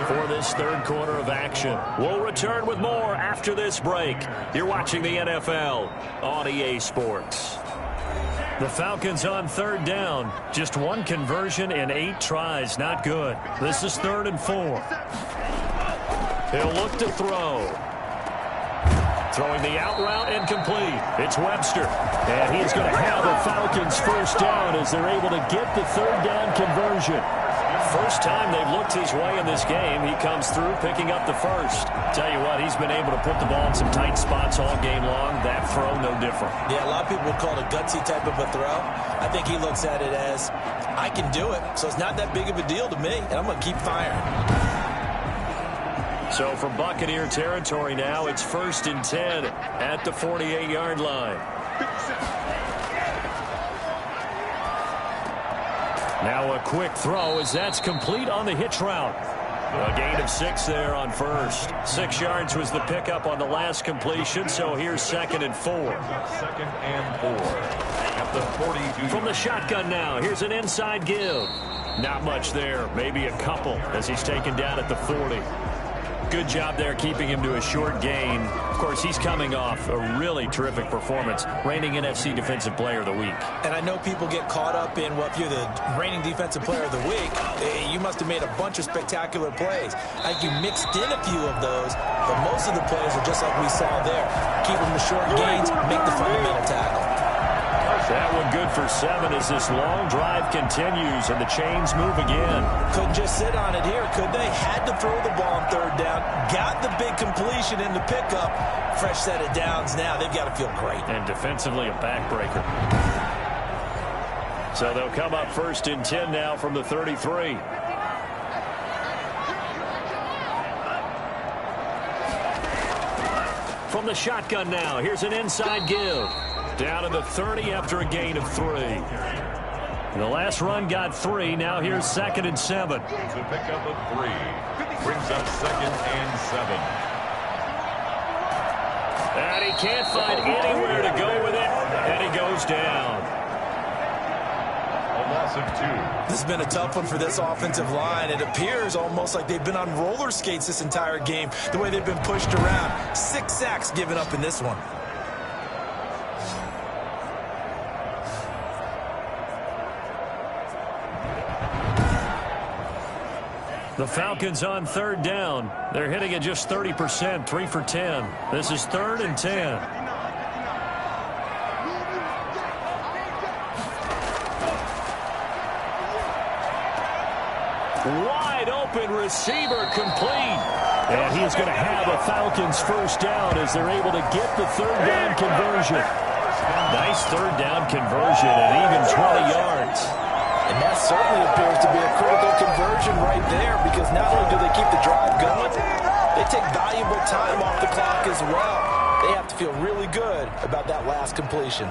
for this 3rd quarter of action. We'll return with more after this break. You're watching the NFL on EA Sports. The Falcons on 3rd down. Just 1 conversion in 8 tries. Not good. This is 3rd and 4. He'll look to throw. Throwing the out route incomplete. It's Webster. And he's going to have the Falcons 1st down as they're able to get the 3rd down conversion. first time they've looked his way in this game. He comes through picking up the first. Tell you what, he's been able to put the ball in some tight spots all game long. That throw, no different.
Yeah, a lot of people would call it a gutsy type of a throw. I think he looks at it as, I can do it, so it's not that big of a deal to me, and I'm going to keep firing.
So for Buccaneer territory now, it's 1st and 10 at the 48-yard line. Now a quick throw as that's complete on the hitch route. A gain of 6 there on first. 6 yards was the pickup on the last completion, so here's 2nd and 4.
2nd and 4 at the 42.
From the shotgun now, here's an inside give. Not much there, maybe a couple as he's taken down at the 40. Good job there keeping him to a short gain. Of course, he's coming off a really terrific performance, reigning NFC Defensive Player of the Week.
And I know people get caught up in, well, if you're the reigning Defensive Player of the Week, you must have made a bunch of spectacular plays. I think you mixed in a few of those, but most of the plays are just like we saw there. Keep them to short gains, make the fundamental tackle.
That one good for 7 as this long drive continues and the chains move again.
Couldn't just sit on it here, could they? Had to throw the ball on 3rd down. Got the big completion in the pickup. Fresh set of downs now. They've got to feel great.
And defensively a backbreaker. So they'll come up 1st and 10 now from the 33. From the shotgun now, here's an inside give. Down to the 30 after a gain of 3. The last run got 3. Now here's 2nd and 7.
It's a pickup of 3. Brings up 2nd and 7.
And he can't find anywhere to go with it. And he goes down.
A loss of 2.
This has been a tough one for this offensive line. It appears almost like they've been on roller skates this entire game, the way they've been pushed around. 6 sacks given up in this one.
The Falcons on 3rd down. They're hitting at just 30%, 3 for 10. This is 3rd and 10. Wide open receiver complete. And he's going to have a Falcons 1st down as they're able to get the 3rd down conversion. Nice 3rd down conversion at even 20 yards.
And that certainly appears to be a critical conversion right there, because not only do they keep the drive going, they take valuable time off the clock as well. They have to feel really good about that last completion.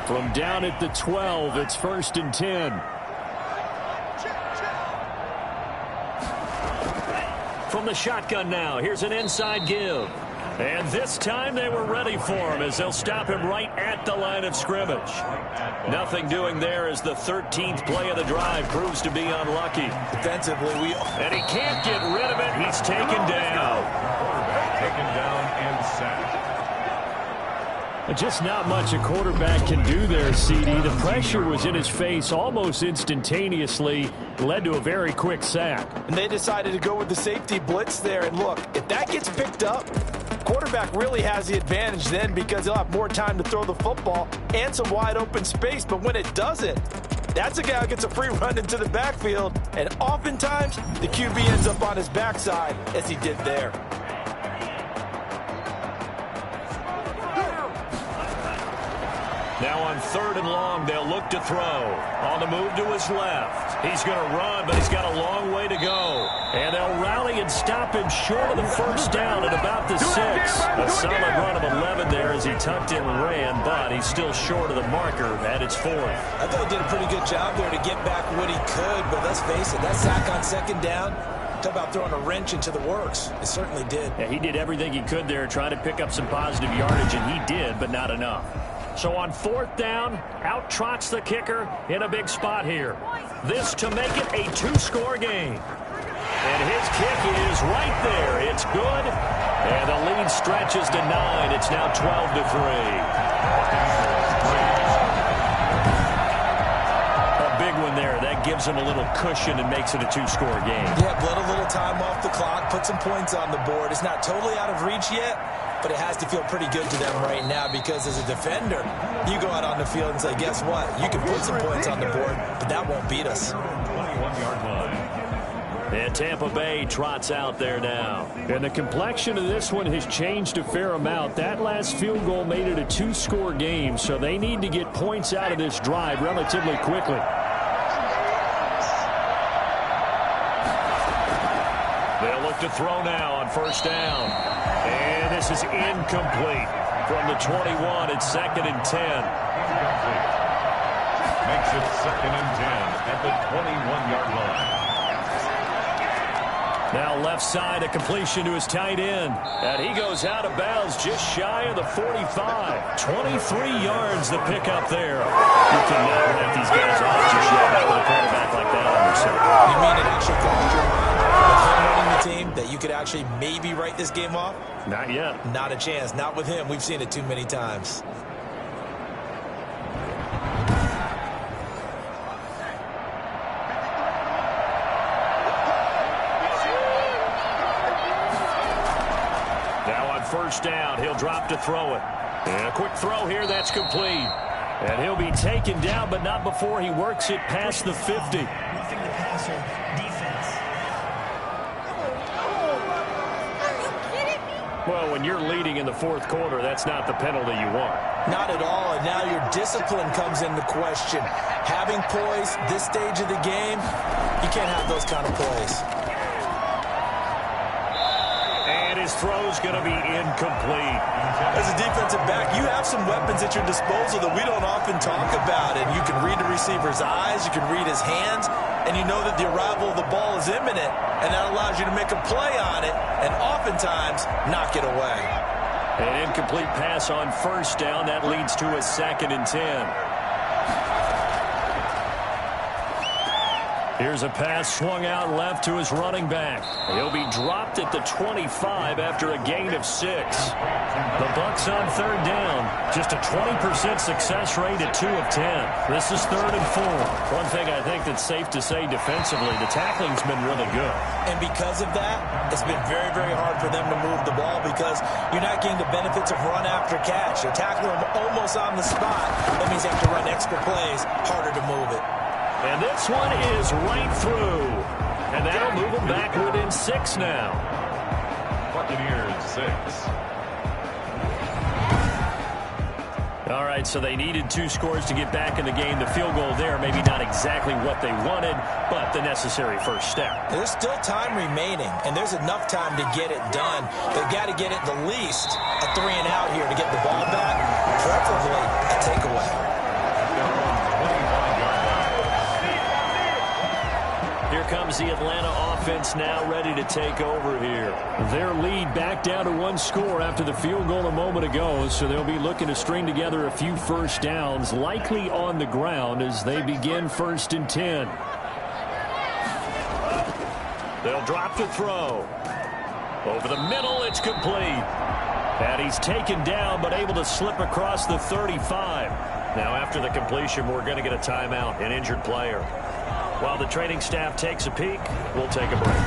From down at the 12, it's 1st and 10. From the shotgun now, here's an inside give. And this time they were ready for him as they'll stop him right at the line of scrimmage. Nothing doing there as the 13th play of the drive proves to be unlucky.
Defensively,
and he can't get rid of it. He's taken down.
Taken down and sacked.
Just not much a quarterback can do there, CD. The pressure was in his face almost instantaneously. Led to a very quick sack.
And they decided to go with the safety blitz there. And look, if that gets picked up, quarterback really has the advantage then, because he'll have more time to throw the football and some wide open space. But when it doesn't, that's a guy who gets a free run into the backfield. And oftentimes, the QB ends up on his backside, as he did there.
Now on 3rd and long, they'll look to throw. On the move to his left. He's going to run, but he's got a long way to go. And they'll rally and stop him short of the 1st down at about the 6. A solid run of 11 there as he tucked in and ran, but he's still short of the marker at its 4th.
I thought he did a pretty good job there to get back what he could, but let's face it, that sack on 2nd down, talk about throwing a wrench into the works. It certainly did.
Yeah, he did everything he could there, trying to pick up some positive yardage, and he did, but not enough. So on 4th down, out trots the kicker in a big spot here. This to make it a 2-score game. And his kick is right there. It's good. And the lead stretches to 9. It's now 12-3. Big one there. That gives them a little cushion and makes it a 2-score game.
Yeah, let a little time off the clock, put some points on the board. It's not totally out of reach yet, but it has to feel pretty good to them right now, because as a defender, You go out on the field and say, guess what? You can put some points on the board, but that won't beat us.
21-yard line.
And Tampa Bay trots out there now.
And the complexion of this one has changed a fair amount. That last field goal made it a 2-score game, so they need to get points out of this drive relatively quickly.
They'll look to throw now on first down. And this is incomplete. From the 21, it's 2nd and 10.
Makes it 2nd and 10 at the 21-yard line.
Now left side, a completion to his tight end. And he goes out of bounds just shy of the 45. 23 yards the pickup there. You cannot let these guys off just yet with a quarterback like that on your side.
You mean it actually crossed your mind with him running the team that you could actually maybe write this game off?
Not yet.
Not a chance. Not with him. We've seen it too many times.
First down, he'll drop to throw it. And a quick throw here, that's complete. And he'll be taken down, but not before he works it past the 50.
Roughing the passer, defense.
Well, when you're leading in the fourth quarter, that's not the penalty you want.
Not at all, and now your discipline comes into question. Having poise this stage of the game, you can't have those kind of plays.
His throw's going to be incomplete.
As a defensive back, you have some weapons at your disposal that we don't often talk about. And you can read the receiver's eyes, you can read his hands, and you know that the arrival of the ball is imminent. And that allows you to make a play on it and oftentimes knock it away.
An incomplete pass on first down. That leads to a 2nd and 10. Here's a pass swung out left to his running back. He'll be dropped at the 25 after a gain of 6. The Bucs on third down. Just a 20% success rate at 2 of 10. This is 3rd and 4. One thing I think that's safe to say defensively, the tackling's been really good.
And because of that, it's been very, very hard for them to move the ball because you're not getting the benefits of run after catch. You're tackling them almost on the spot. That means you have to run extra plays, harder to move it.
And this one is right through. And that'll move them back within 6 now.
Buccaneers 6.
All right, so they needed 2 scores to get back in the game. The field goal there, maybe not exactly what they wanted, but the necessary first step.
There's still time remaining, and there's enough time to get it done. They've got to get it the least a 3 and out here to get the ball back, preferably a takeaway.
Here comes the Atlanta offense now ready to take over here.
Their lead back down to 1 score after the field goal a moment ago, so they'll be looking to string together a few first downs, likely on the ground as they begin 1st and 10.
They'll drop to throw. Over the middle, it's complete. And he's taken down, but able to slip across the 35. Now, after the completion, we're going to get a timeout, an injured player. While the training staff takes a peek, we'll take a break.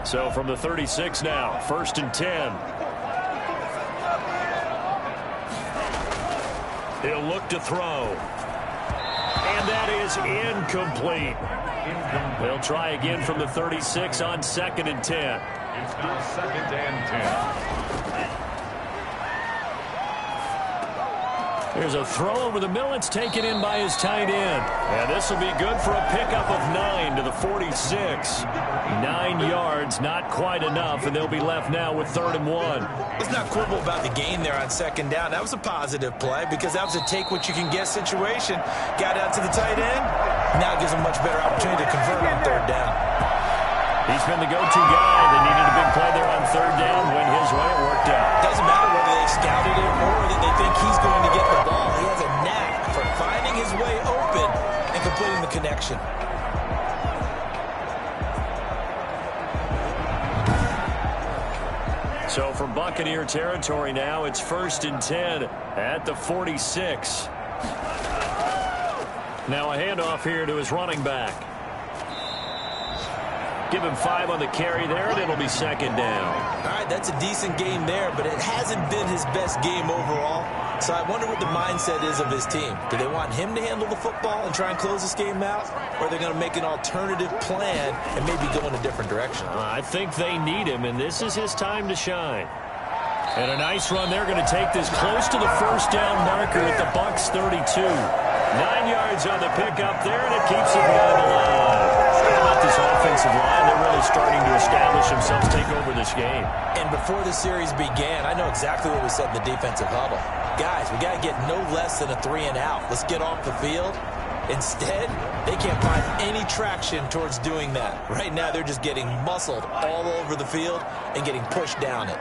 So from the 36 now, 1st and 10. He'll look to throw. And that is incomplete. They'll try again from the 36 on 2nd and 10.
It's now 2nd and 10.
There's a throw over the middle. It's taken in by his tight end. And this will be good for a pickup of 9 to the 46. 9 yards, not quite enough, and they'll be left now with 3rd and 1.
Let's not quibble about the gain there on 2nd down. That was a positive play because that was a take-what-you-can-get situation. Got out to the tight end. Now gives him a much better opportunity to convert on 3rd down.
He's been the go-to guy. They needed a big play there on 3rd down. Went his way. It worked out.
Doesn't matter whether they scouted it or that they think he's going to get the ball. He has a knack for finding his way open and completing the connection.
So from Buccaneer territory now, it's 1st and 10 at the 46. Now a handoff here to his running back. Give him 5 on the carry there, and it'll be second down.
All right, that's a decent game there, but it hasn't been his best game overall. So I wonder what the mindset is of his team. Do they want him to handle the football and try and close this game out? Or are they going to make an alternative plan and maybe go in a different direction?
I think they need him, and this is his time to shine. And a nice run. They're going to take this close to the first down marker at the Bucs 32. 9 yards on the pickup there, and it keeps it alive. How about this offensive line? They're really starting to establish themselves, take over this game.
And before the series began, I know exactly what we said in the defensive huddle. Guys, we got to get no less than a 3-and-out. Let's get off the field. Instead, they can't find any traction towards doing that. Right now, they're just getting muscled all over the field and getting pushed down it.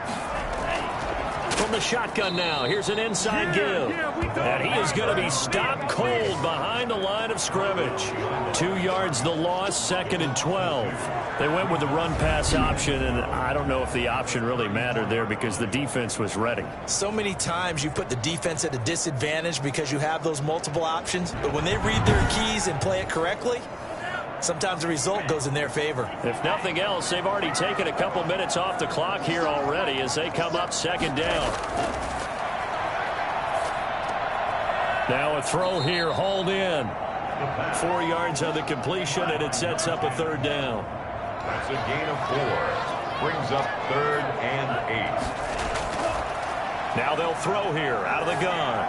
From the shotgun now, here's an inside give. And he is going to be stopped cold behind the line of scrimmage. 2 yards the loss, 2nd and 12. They went with the run-pass option, and I don't know if the option really mattered there because the defense was ready.
So many times you put the defense at a disadvantage because you have those multiple options, but when they read their keys and play it correctly, sometimes the result goes in their favor.
If nothing else, they've already taken a couple minutes off the clock here already as they come up second down. Now a throw here, hauled in. 4 yards on the completion, and it sets up a third down.
That's a gain of 4. Brings up 3rd and 8.
Now they'll throw here out of the gun.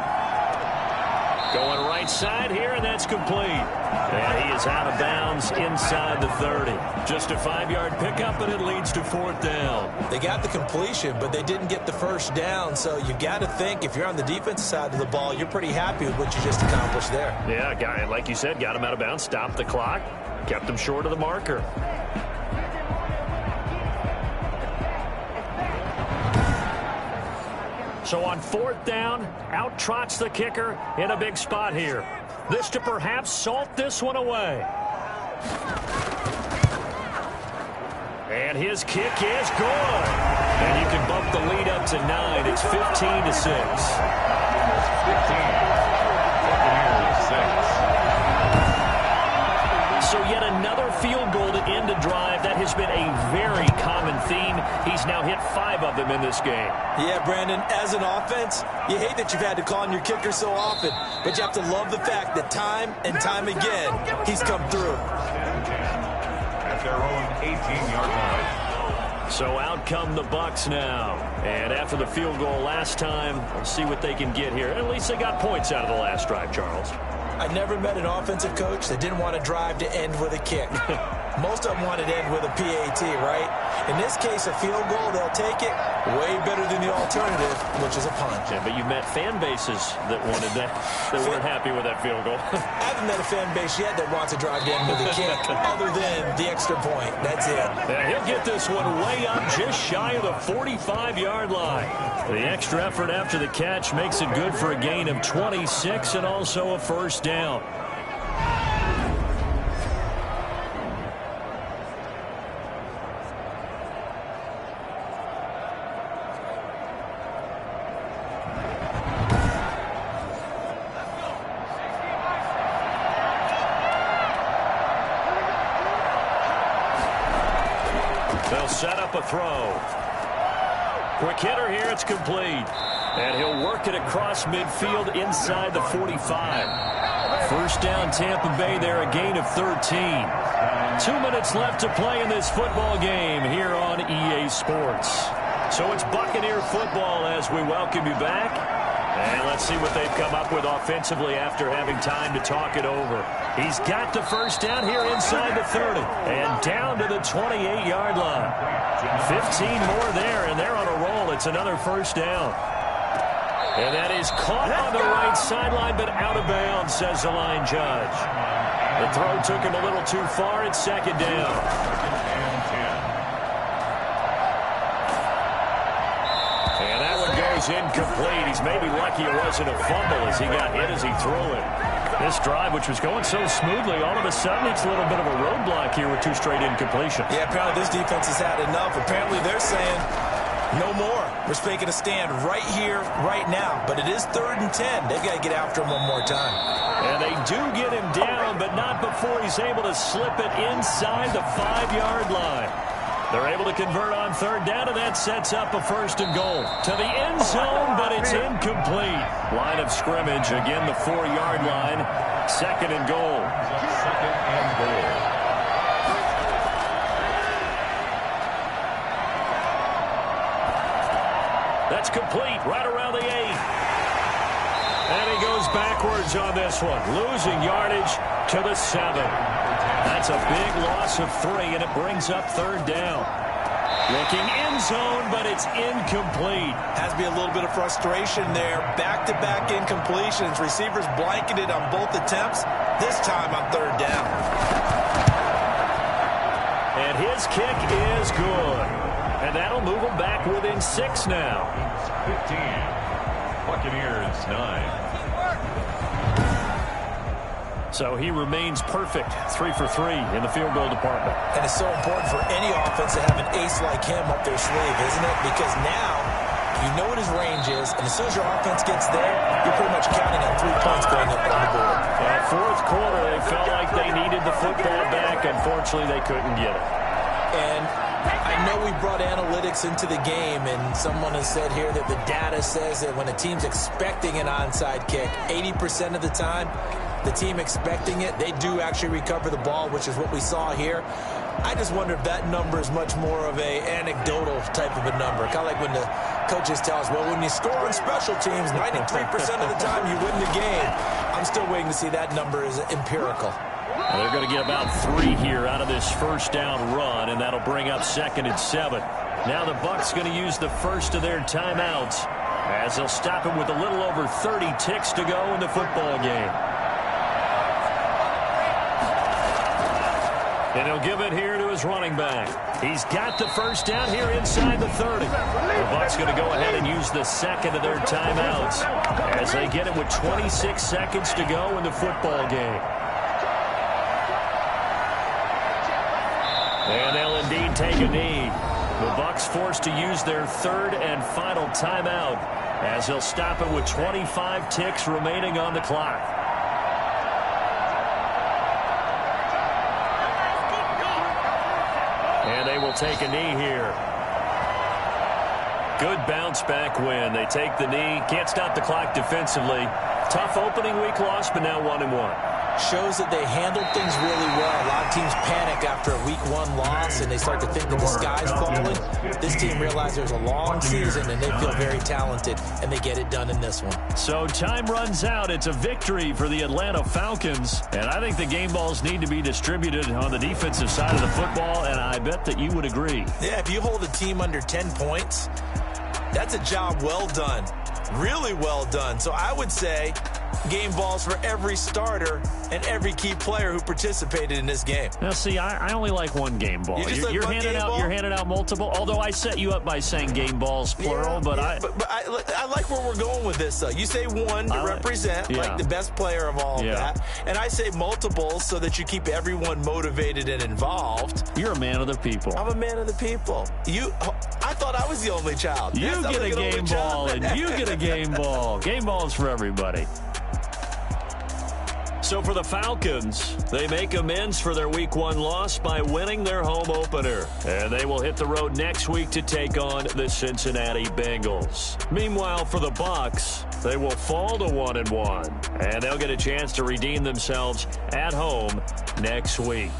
Going right side here, and that's complete. And he is out of bounds inside the 30. Just a 5-yard pickup, and it leads to 4th down.
They got the completion, but they didn't get the first down. So you got to think if you're on the defensive side of the ball, you're pretty happy with what you just accomplished there.
Yeah, guy, like you said, got him out of bounds, stopped the clock, kept him short of the marker. So on 4th down, out trots the kicker in a big spot here. This to perhaps salt this one away. And his kick is good. And you can bump the lead up to 9. It's 15-6.
15.
So yet another field goal to end a drive. That has been a very common theme. He's now hit 5 of them in this game.
Yeah, Brandon, as an offense, you hate that you've had to call on your kicker so often, but you have to love the fact that time and time again, he's come through.
At their own 18-yard line.
So out come the Bucs now. And after the field goal last time, we'll see what they can get here. At least they got points out of the last drive, Charles.
I never met an offensive coach that didn't want to drive to end with a kick. Most of them wanted to end with a PAT, right? In this case, a field goal, they'll take it. Way better than the alternative, which is a punt.
Yeah, but you met fan bases that wanted that, that weren't happy with that field goal.
I haven't met a fan base yet that wants to drive to end with a kick, other than the extra point. That's it.
And he'll get this one way up just shy of the 45-yard line. The extra effort after the catch makes it good for a gain of 26 and also a first down. They'll set up a throw. Quick hitter here, it's complete. And he'll work it across midfield inside the 45. First down, Tampa Bay there, a gain of 13. 2 minutes left to play in this football game here on EA Sports. So it's Buccaneer football as we welcome you back. And let's see what they've come up with offensively after having time to talk it over. He's got the first down here inside the 30 and down to the 28-yard line. 15 more there, and they're on a roll. It's another first down. And that is caught on the right sideline, but out of bounds, says the line judge. The throw took him a little too far. It's second down. And that one goes incomplete. He's maybe lucky it wasn't a fumble as he got hit as he threw it. This drive, which was going so smoothly, all of a sudden it's a little bit of a roadblock here with 2 straight incompletions.
Yeah, apparently this defense has had enough. Apparently they're saying no more. We're making a stand right here, right now. But it is 3rd and 10. They've got to get after him one more time.
And they do get him down, but not before he's able to slip it inside the 5-yard line. They're able to convert on third down, and that sets up a 1st and goal. To the end zone, but it's incomplete. Line of scrimmage, again the 4-yard line. 2nd and goal.
2nd and goal.
That's complete, right around the 8. And he goes backwards on this one, losing yardage to the 7. That's a big loss of 3, and it brings up 3rd down. Looking end zone, but it's incomplete.
Has to be a little bit of frustration there. Back-to-back incompletions. Receivers blanketed on both attempts, this time on 3rd down.
And his kick is good. And that'll move him back within 6 now.
15. Buccaneers 9.
So he remains perfect, 3 for 3 in the field goal department.
And it's so important for any offense to have an ace like him up their sleeve, isn't it? Because now you know what his range is, and as soon as your offense gets there, you're pretty much counting on 3 points going up on the board.
Yeah, 4th quarter, they felt like they needed the football back. Unfortunately, they couldn't get it.
And I know we brought analytics into the game, and someone has said here that the data says that when a team's expecting an onside kick, 80% of the time, the team expecting it, they do actually recover the ball, which is what we saw here. I just wonder if that number is much more of a anecdotal type of a number. Kind of like when the coaches tell us, well, when you score on special teams, 93% of the time you win the game. I'm still waiting to see that number is empirical.
Well, they're going to get about 3 here out of this 1st down run, and that'll bring up 2nd and 7. Now the Bucs going to use the first of their timeouts as they'll stop him with a little over 30 ticks to go in the football game. And he'll give it here to his running back. He's got the 1st down here inside the 30. The Bucs going to go ahead and use the 2nd of their timeouts as they get it with 26 seconds to go in the football game. And they'll indeed take a knee. The Bucs forced to use their 3rd and final timeout as they'll stop it with 25 ticks remaining on the clock. And they will take a knee here. Good bounce back win. They take the knee. Can't stop the clock defensively. Tough opening week loss, but now 1-1.
Shows that they handled things really well. A lot of teams panic after a week 1 loss, and they start to think that the sky's falling. This team realized there's a long season, and they feel very talented, and they get it done in this one.
So time runs out. It's a victory for the Atlanta Falcons, and I think the game balls need to be distributed on the defensive side of the football, and I bet that you would agree.
Yeah, if you hold a team under 10 points, that's a job well done. Really well done. So I would say game balls for every starter and every key player who participated in this game.
Now, see, I only like 1 game ball. You're handing out multiple. Although I set you up by saying game balls plural, but I
like where we're going with this. Though you say 1 to represent like the best player of all of that, and I say multiples so that you keep everyone motivated and involved.
You're a man of the people.
I'm a man of the people. I thought I was the only child.
You get a game ball, and you get a game ball. Game balls for everybody. So for the Falcons, they make amends for their Week 1 loss by winning their home opener. And they will hit the road next week to take on the Cincinnati Bengals. Meanwhile, for the Bucs, they will fall to 1-1. And they'll get a chance to redeem themselves at home next week.